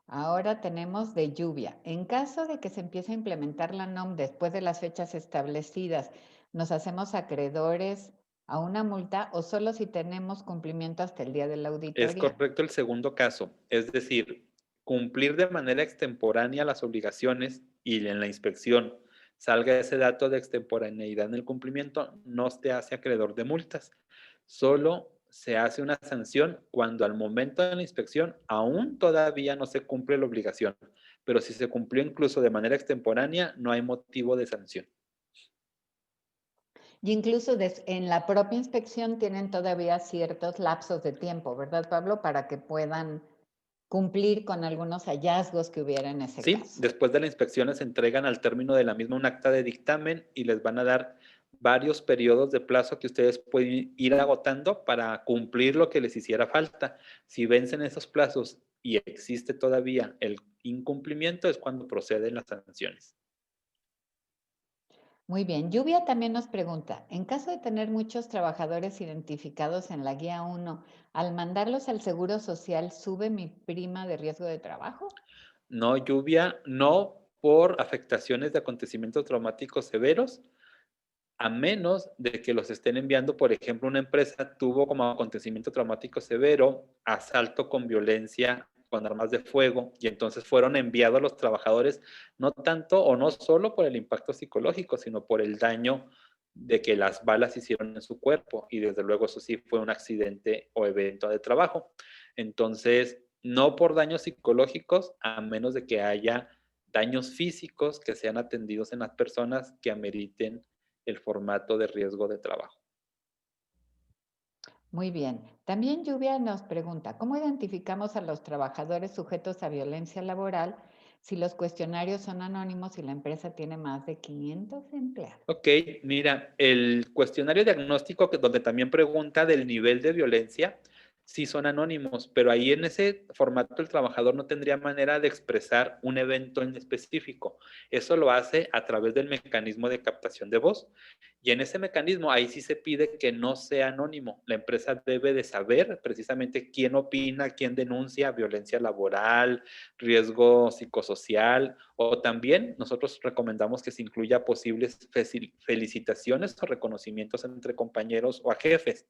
Ahora tenemos de lluvia. En caso de que se empiece a implementar la NOM después de las fechas establecidas, ¿nos hacemos acreedores a una multa o solo si tenemos cumplimiento hasta el día de la Es auditoría? correcto el segundo caso, es decir, cumplir de manera extemporánea las obligaciones y en la inspección salga ese dato de extemporaneidad en el cumplimiento, no te hace acreedor de multas. Solo se hace una sanción cuando al momento de la inspección aún todavía no se cumple la obligación, pero si se cumplió incluso de manera extemporánea, no hay motivo de sanción. Y incluso en la propia inspección tienen todavía ciertos lapsos de tiempo, ¿verdad, Pablo? Para que puedan cumplir con algunos hallazgos que hubiera en ese Sí, caso. después de la inspección les entregan al término de la misma un acta de dictamen y les van a dar varios periodos de plazo que ustedes pueden ir agotando para cumplir lo que les hiciera falta. Si vencen esos plazos y existe todavía el incumplimiento, es cuando proceden las sanciones. Muy bien. Lluvia también nos pregunta, en caso de tener muchos trabajadores identificados en la guía 1, al mandarlos al Seguro Social, ¿sube mi prima de riesgo de trabajo? No lluvia, no por afectaciones de acontecimientos traumáticos severos, a menos de que los estén enviando, por ejemplo, una empresa tuvo como acontecimiento traumático severo asalto con violencia con armas de fuego y entonces fueron enviados los trabajadores no tanto o no solo por el impacto psicológico, sino por el daño de que las balas hicieron en su cuerpo y desde luego eso sí fue un accidente o evento de trabajo. Entonces, no por daños psicológicos, a menos de que haya daños físicos que sean atendidos en las personas que ameriten el formato de riesgo de trabajo. Muy bien. También Lluvia nos pregunta, ¿cómo identificamos a los trabajadores sujetos a violencia laboral si los cuestionarios son anónimos y la empresa tiene más de 500 empleados? Ok, mira, el cuestionario diagnóstico, donde también pregunta del nivel de violencia, sí son anónimos, pero ahí en ese formato el trabajador no tendría manera de expresar un evento en específico. Eso lo hace a través del mecanismo de captación de voz. Y en ese mecanismo, ahí sí se pide que no sea anónimo. La empresa debe de saber precisamente quién opina, quién denuncia violencia laboral, riesgo psicosocial, o también nosotros recomendamos que se incluya posibles felicitaciones o reconocimientos entre compañeros o a jefes.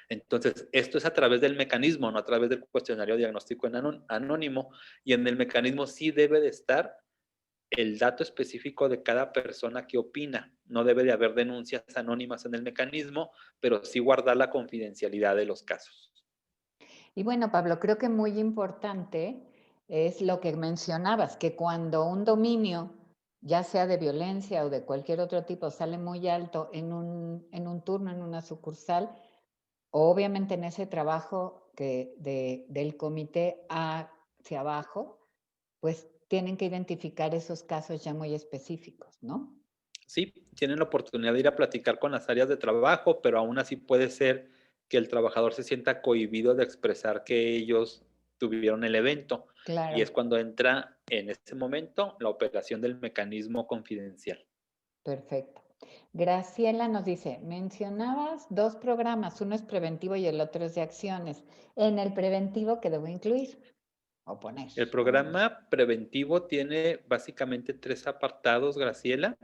Entonces, esto es a través del mecanismo, no a través del cuestionario diagnóstico anónimo, y en el mecanismo sí debe de estar el dato específico de cada persona que opina. No debe de haber denuncias anónimas en el mecanismo, pero sí guardar la confidencialidad de los casos. Y bueno, Pablo, creo que muy importante es lo que mencionabas, que cuando un dominio, ya sea de violencia o de cualquier otro tipo, sale muy alto en un turno, en una sucursal, obviamente en ese trabajo del comité hacia abajo, pues tienen que identificar esos casos ya muy específicos, ¿no? Sí, tienen la oportunidad de ir a platicar con las áreas de trabajo, pero aún así puede ser que el trabajador se sienta cohibido de expresar que ellos tuvieron el evento. Y es Claro, cuando entra en ese momento la operación del mecanismo confidencial. perfecto. Graciela nos dice, mencionabas dos programas, uno es preventivo y el otro es de acciones. En el preventivo, ¿qué debo incluir o poner? El programa preventivo tiene básicamente tres apartados, Graciela.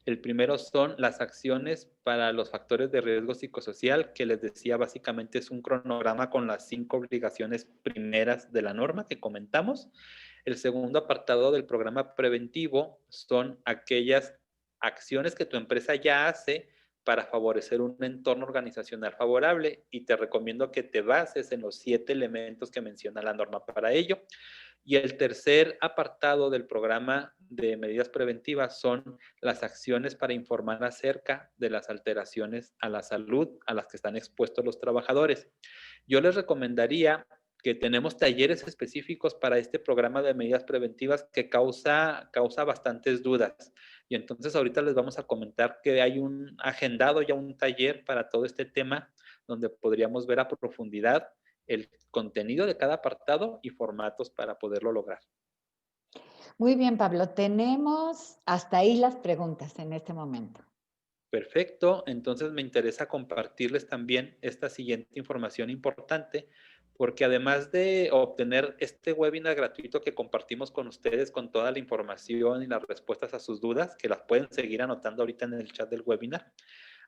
El primero son las acciones para los factores de riesgo psicosocial, que les decía básicamente es un cronograma con las 5 obligaciones primeras de la norma que comentamos. El segundo apartado del programa preventivo son aquellas acciones que tu empresa ya hace para favorecer un entorno organizacional favorable y te recomiendo que te bases en los 7 elementos que menciona la norma para ello. Y el tercer apartado del programa de medidas preventivas son las acciones para informar acerca de las alteraciones a la salud a las que están expuestos los trabajadores. Yo les recomendaría que tenemos talleres específicos para este programa de medidas preventivas que causa bastantes dudas. Y entonces ahorita les vamos a comentar que hay un agendado ya un taller para todo este tema donde podríamos ver a profundidad el contenido de cada apartado y formatos para poderlo lograr. Muy bien, Pablo, tenemos hasta ahí las preguntas en este momento. Perfecto, entonces me interesa compartirles también esta siguiente información importante, porque además de obtener este webinar gratuito que compartimos con ustedes con toda la información y las respuestas a sus dudas, que las pueden seguir anotando ahorita en el chat del webinar.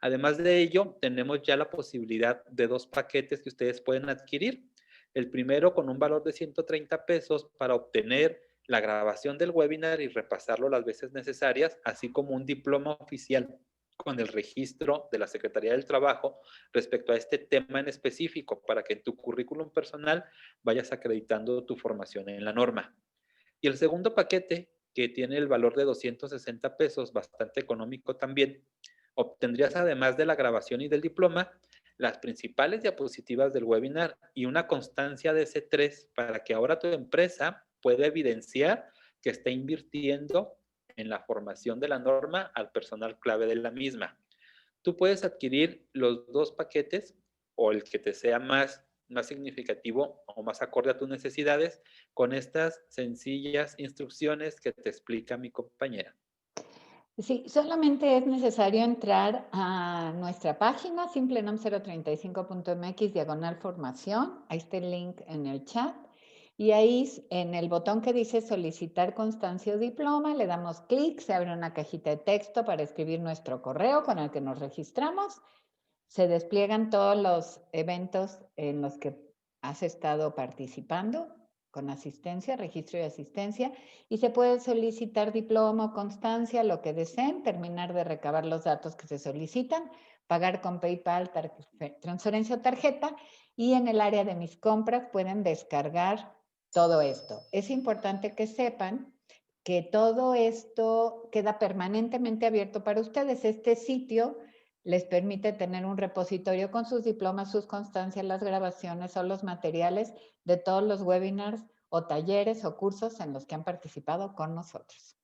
Además de ello, tenemos ya la posibilidad de 2 paquetes que ustedes pueden adquirir. El primero con un valor de 130 pesos para obtener la grabación del webinar y repasarlo las veces necesarias, así como un diploma oficial con el registro de la Secretaría del Trabajo respecto a este tema en específico para que en tu currículum personal vayas acreditando tu formación en la norma. Y el segundo paquete, que tiene el valor de 260 pesos, bastante económico también, obtendrías además de la grabación y del diploma, las principales diapositivas del webinar y una constancia de C3 para que ahora tu empresa pueda evidenciar que está invirtiendo en la formación de la norma al personal clave de la misma. Tú puedes adquirir los 2 paquetes o el que te sea más significativo o más acorde a tus necesidades con estas sencillas instrucciones que te explica mi compañera. Sí, solamente es necesario entrar a nuestra página, simplenom035.mx/formación. Ahí está el link en el chat. Y ahí en el botón que dice solicitar constancia o diploma, le damos clic, se abre una cajita de texto para escribir nuestro correo con el que nos registramos. Se despliegan todos los eventos en los que has estado participando con asistencia, registro y asistencia, y se puede solicitar diploma o constancia, lo que deseen, terminar de recabar los datos que se solicitan, pagar con PayPal, transferencia o tarjeta, y en el área de mis compras pueden descargar todo esto. Es importante que sepan que todo esto queda permanentemente abierto para ustedes. Este sitio les permite tener un repositorio con sus diplomas, sus constancias, las grabaciones o los materiales de todos los webinars o talleres o cursos en los que han participado con nosotros.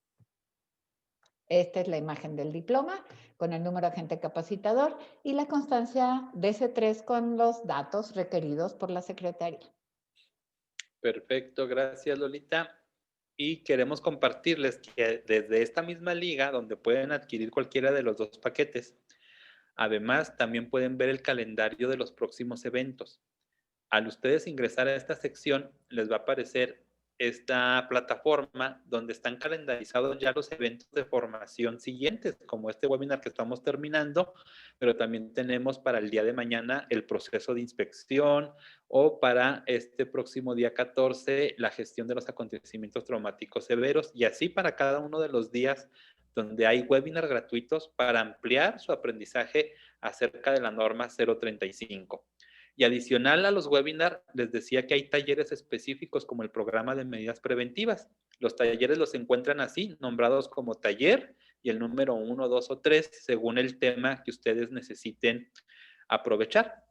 Esta es la imagen del diploma con el número agente capacitador y la constancia DC3 con los datos requeridos por la Secretaría. Perfecto, gracias Lolita. Y queremos compartirles que desde esta misma liga, donde pueden adquirir cualquiera de los 2 paquetes, además también pueden ver el calendario de los próximos eventos. Al ustedes ingresar a esta sección, les va a aparecer esta plataforma donde están calendarizados ya los eventos de formación siguientes, como este webinar que estamos terminando, pero también tenemos para el día de mañana el proceso de inspección o para este próximo día 14 la gestión de los acontecimientos traumáticos severos y así para cada uno de los días donde hay webinars gratuitos para ampliar su aprendizaje acerca de la norma 035. Y adicional a los webinars, les decía que hay talleres específicos como el programa de medidas preventivas. Los talleres los encuentran así, nombrados como taller y el número 1, 2 o 3, según el tema que ustedes necesiten aprovechar.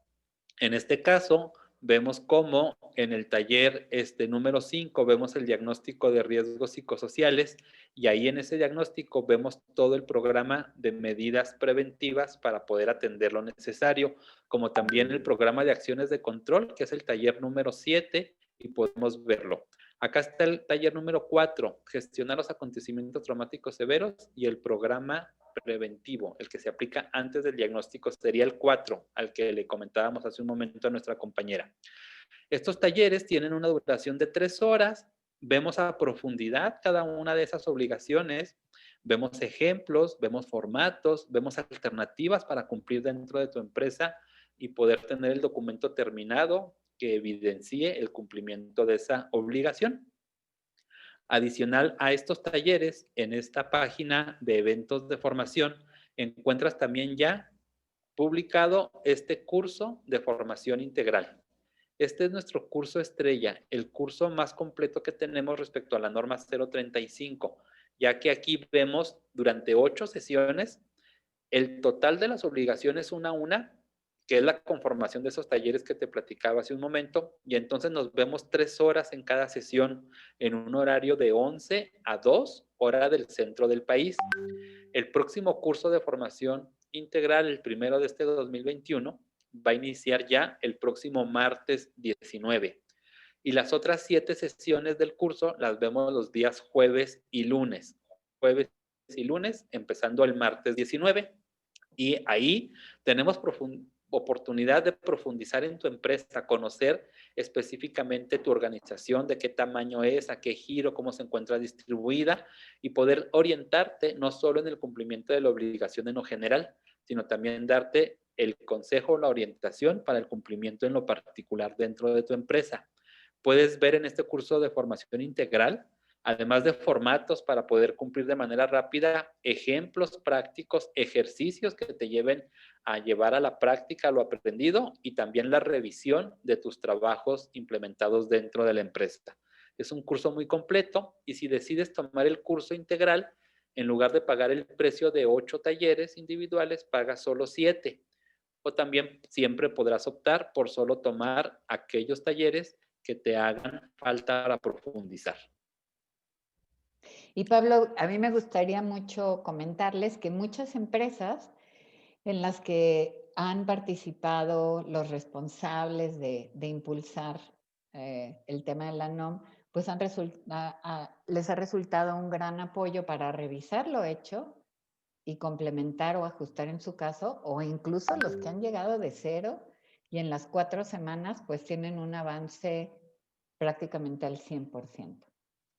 En este caso, vemos cómo en el taller número 5 vemos el diagnóstico de riesgos psicosociales y ahí en ese diagnóstico vemos todo el programa de medidas preventivas para poder atender lo necesario, como también el programa de acciones de control, que es el taller número 7 y podemos verlo. Acá está el taller número 4, gestionar los acontecimientos traumáticos severos y el programa preventivo, el que se aplica antes del diagnóstico, sería el 4, al que le comentábamos hace un momento a nuestra compañera. Estos talleres tienen una duración de 3 horas, vemos a profundidad cada una de esas obligaciones, vemos ejemplos, vemos formatos, vemos alternativas para cumplir dentro de tu empresa y poder tener el documento terminado que evidencie el cumplimiento de esa obligación. Adicional a estos talleres, en esta página de eventos de formación, encuentras también ya publicado este curso de formación integral. Este es nuestro curso estrella, el curso más completo que tenemos respecto a la norma 035, ya que aquí vemos durante 8 sesiones el total de las obligaciones una a una, que es la conformación de esos talleres que te platicaba hace un momento, y entonces nos vemos 3 horas en cada sesión en un horario de 11 a 2, hora del centro del país. El próximo curso de formación integral, el primero de este 2021, va a iniciar ya el próximo martes 19. Y las otras 7 sesiones del curso las vemos los días jueves y lunes. Jueves y lunes, empezando el martes 19. Y ahí tenemos oportunidad de profundizar en tu empresa, conocer específicamente tu organización, de qué tamaño es, a qué giro, cómo se encuentra distribuida y poder orientarte no solo en el cumplimiento de la obligación en lo general, sino también darte el consejo, la orientación para el cumplimiento en lo particular dentro de tu empresa. Puedes ver en este curso de formación integral, además de formatos para poder cumplir de manera rápida, ejemplos prácticos, ejercicios que te lleven a llevar a la práctica lo aprendido y también la revisión de tus trabajos implementados dentro de la empresa. Es un curso muy completo y si decides tomar el curso integral, en lugar de pagar el precio de 8 talleres individuales, pagas solo 7. O también siempre podrás optar por solo tomar aquellos talleres que te hagan falta para profundizar. Y Pablo, a mí me gustaría mucho comentarles que muchas empresas en las que han participado los responsables de impulsar el tema de la NOM, pues les ha resultado un gran apoyo para revisar lo hecho y complementar o ajustar en su caso, o incluso los que han llegado de cero y en las 4 semanas pues tienen un avance prácticamente al 100%.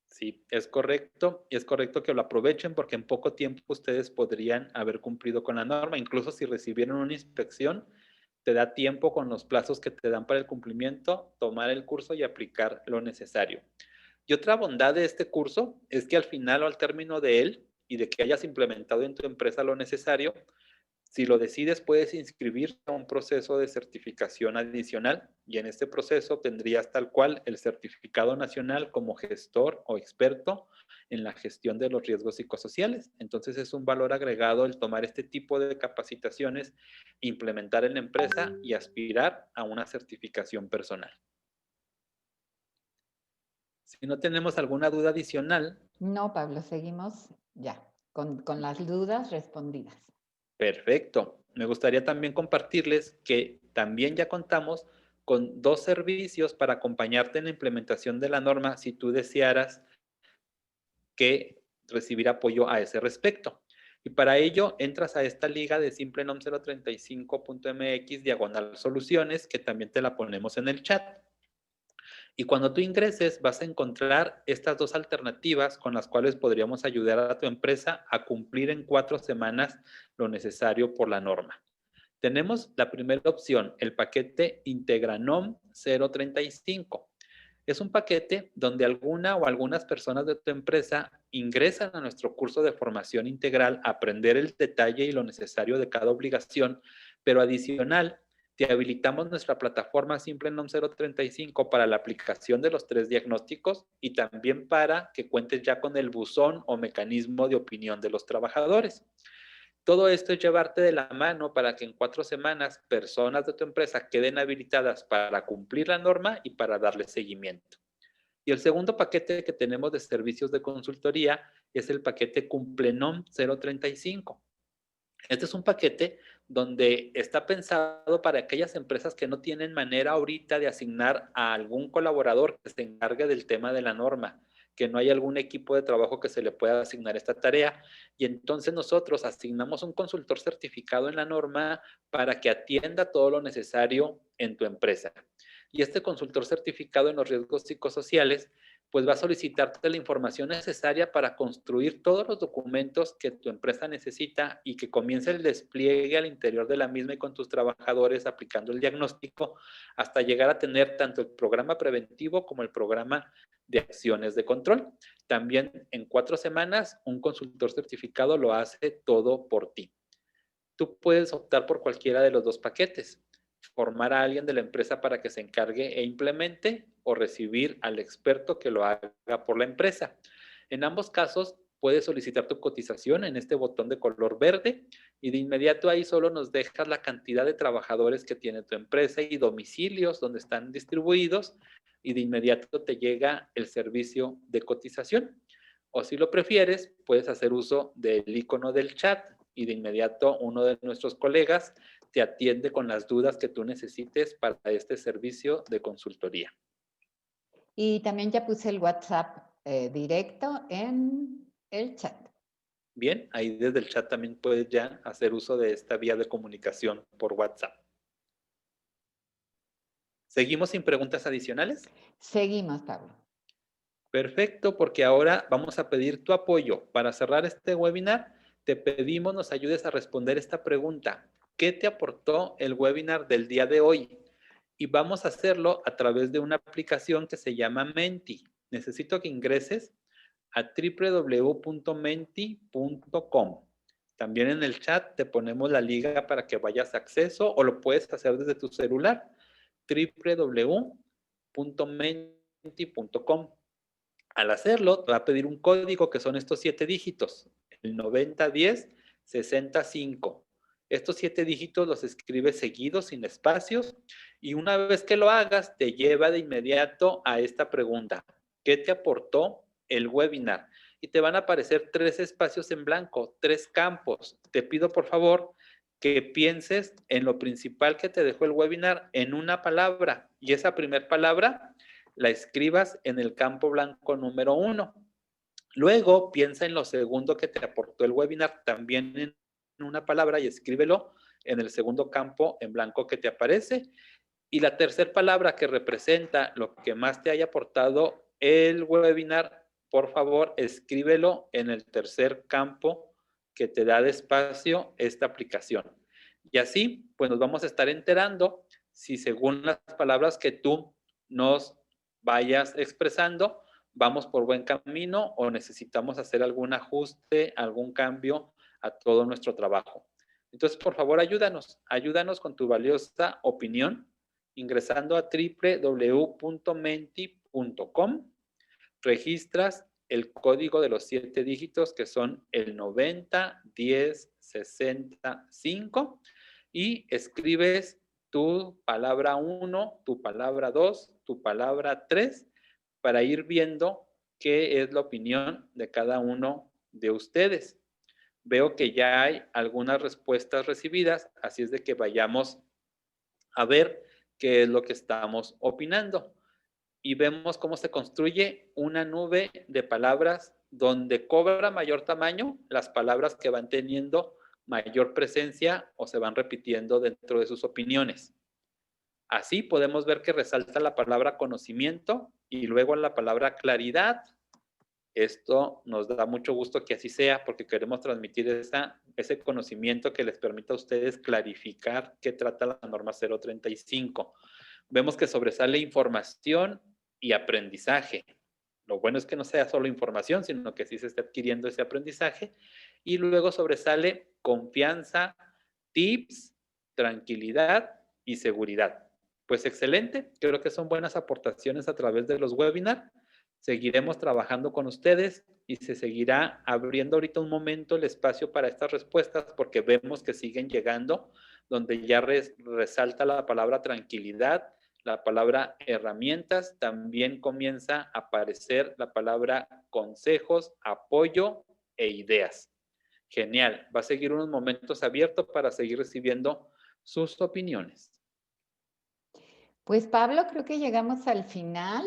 Sí, es correcto, y es correcto que lo aprovechen porque en poco tiempo ustedes podrían haber cumplido con la norma. Incluso si recibieron una inspección, te da tiempo con los plazos que te dan para el cumplimiento, tomar el curso y aplicar lo necesario. Y otra bondad de este curso es que al final o al término de él y de que hayas implementado en tu empresa lo necesario, si lo decides, puedes inscribirte a un proceso de certificación adicional y en este proceso tendrías tal cual el certificado nacional como gestor o experto en la gestión de los riesgos psicosociales. Entonces es un valor agregado el tomar este tipo de capacitaciones, implementar en la empresa y aspirar a una certificación personal. Si no tenemos alguna duda adicional. No, Pablo, seguimos ya con las dudas respondidas. Perfecto. Me gustaría también compartirles que también ya contamos con 2 servicios para acompañarte en la implementación de la norma si tú desearas que recibir apoyo a ese respecto. Y para ello entras a esta liga de simplenom035.mx/soluciones, que también te la ponemos en el chat. Y cuando tú ingreses vas a encontrar estas 2 alternativas con las cuales podríamos ayudar a tu empresa a cumplir en 4 semanas lo necesario por la norma. Tenemos la primera opción, el paquete Integranom 035. Es un paquete donde alguna o algunas personas de tu empresa ingresan a nuestro curso de formación integral a aprender el detalle y lo necesario de cada obligación, pero adicional, te habilitamos nuestra plataforma SimpleNom 035 para la aplicación de los 3 diagnósticos y también para que cuentes ya con el buzón o mecanismo de opinión de los trabajadores. Todo esto es llevarte de la mano para que en 4 semanas personas de tu empresa queden habilitadas para cumplir la norma y para darle seguimiento. Y el segundo paquete que tenemos de servicios de consultoría es el paquete Cumplenom 035. Este es un paquete donde está pensado para aquellas empresas que no tienen manera ahorita de asignar a algún colaborador que se encargue del tema de la norma, que no hay algún equipo de trabajo que se le pueda asignar esta tarea. Y entonces nosotros asignamos un consultor certificado en la norma para que atienda todo lo necesario en tu empresa. Y este consultor certificado en los riesgos psicosociales pues va a solicitarte la información necesaria para construir todos los documentos que tu empresa necesita y que comience el despliegue al interior de la misma y con tus trabajadores aplicando el diagnóstico hasta llegar a tener tanto el programa preventivo como el programa de acciones de control. También en 4 semanas un consultor certificado lo hace todo por ti. Tú puedes optar por cualquiera de los 2 paquetes, formar a alguien de la empresa para que se encargue e implemente o recibir al experto que lo haga por la empresa. En ambos casos, puedes solicitar tu cotización en este botón de color verde y de inmediato ahí solo nos dejas la cantidad de trabajadores que tiene tu empresa y domicilios donde están distribuidos y de inmediato te llega el servicio de cotización. O si lo prefieres, puedes hacer uso del icono del chat y de inmediato uno de nuestros colegas te atiende con las dudas que tú necesites para este servicio de consultoría. Y también ya puse el WhatsApp directo en el chat. Bien, ahí desde el chat también puedes ya hacer uso de esta vía de comunicación por WhatsApp. ¿Seguimos sin preguntas adicionales? Seguimos, Pablo. Perfecto, porque ahora vamos a pedir tu apoyo. Para cerrar este webinar, te pedimos nos ayudes a responder esta pregunta. ¿Qué te aportó el webinar del día de hoy? Y vamos a hacerlo a través de una aplicación que se llama Menti. Necesito que ingreses a www.menti.com. También en el chat te ponemos la liga para que vayas a acceso o lo puedes hacer desde tu celular. www.menti.com. Al hacerlo, te va a pedir un código que son estos 7 dígitos, el 9010-65. Estos 7 dígitos los escribes seguidos, sin espacios, y una vez que lo hagas, te lleva de inmediato a esta pregunta. ¿Qué te aportó el webinar? Y te van a aparecer 3 espacios en blanco, 3 campos. Te pido, por favor, que pienses en lo principal que te dejó el webinar en una palabra y esa primera palabra la escribas en el campo blanco número 1. Luego piensa en lo segundo que te aportó el webinar también en una palabra y escríbelo en el segundo campo en blanco que te aparece. Y la tercera palabra que representa lo que más te haya aportado el webinar, por favor, escríbelo en el tercer campo que te da de espacio esta aplicación. Y así, pues nos vamos a estar enterando si según las palabras que tú nos vayas expresando, vamos por buen camino o necesitamos hacer algún ajuste, algún cambio a todo nuestro trabajo. Entonces, por favor, ayúdanos con tu valiosa opinión ingresando a www.menti.com, registras el código de los 7 dígitos que son el 90 10 65 y escribes tu palabra 1, tu palabra 2, tu palabra 3 para ir viendo qué es la opinión de cada uno de ustedes. Veo que ya hay algunas respuestas recibidas, así es de que vayamos a ver qué es lo que estamos opinando. Y vemos cómo se construye una nube de palabras donde cobra mayor tamaño las palabras que van teniendo mayor presencia o se van repitiendo dentro de sus opiniones. Así podemos ver que resalta la palabra conocimiento y luego la palabra claridad. Esto nos da mucho gusto que así sea porque queremos transmitir ese conocimiento que les permita a ustedes clarificar qué trata la norma 035. Vemos que sobresale información y aprendizaje. Lo bueno es que no sea solo información, sino que sí se esté adquiriendo ese aprendizaje. Y luego sobresale confianza, tips, tranquilidad y seguridad. Pues excelente, creo que son buenas aportaciones a través de los webinars. Seguiremos trabajando con ustedes y se seguirá abriendo ahorita un momento el espacio para estas respuestas porque vemos que siguen llegando, donde ya resalta la palabra tranquilidad, la palabra herramientas, también comienza a aparecer la palabra consejos, apoyo e ideas. Genial, va a seguir unos momentos abiertos para seguir recibiendo sus opiniones. Pues Pablo, creo que llegamos al final.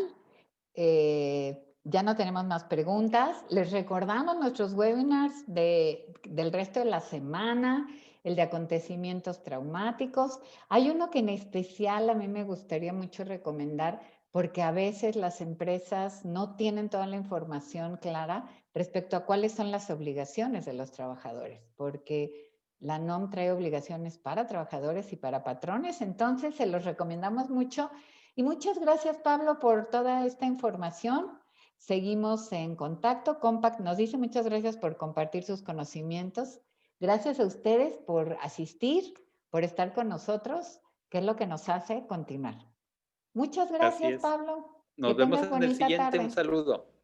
Ya no tenemos más preguntas. Les recordamos nuestros webinars del resto de la semana, el de acontecimientos traumáticos. Hay uno que en especial a mí me gustaría mucho recomendar porque a veces las empresas no tienen toda la información clara respecto a cuáles son las obligaciones de los trabajadores, porque la NOM trae obligaciones para trabajadores y para patrones, entonces se los recomendamos mucho. Y muchas gracias, Pablo, por toda esta información. Seguimos en contacto. Compact nos dice muchas gracias por compartir sus conocimientos. Gracias a ustedes por asistir, por estar con nosotros, que es lo que nos hace continuar. Muchas Así gracias, es. Pablo. Que Nos vemos tengas en el bonita siguiente. Un tarde. saludo.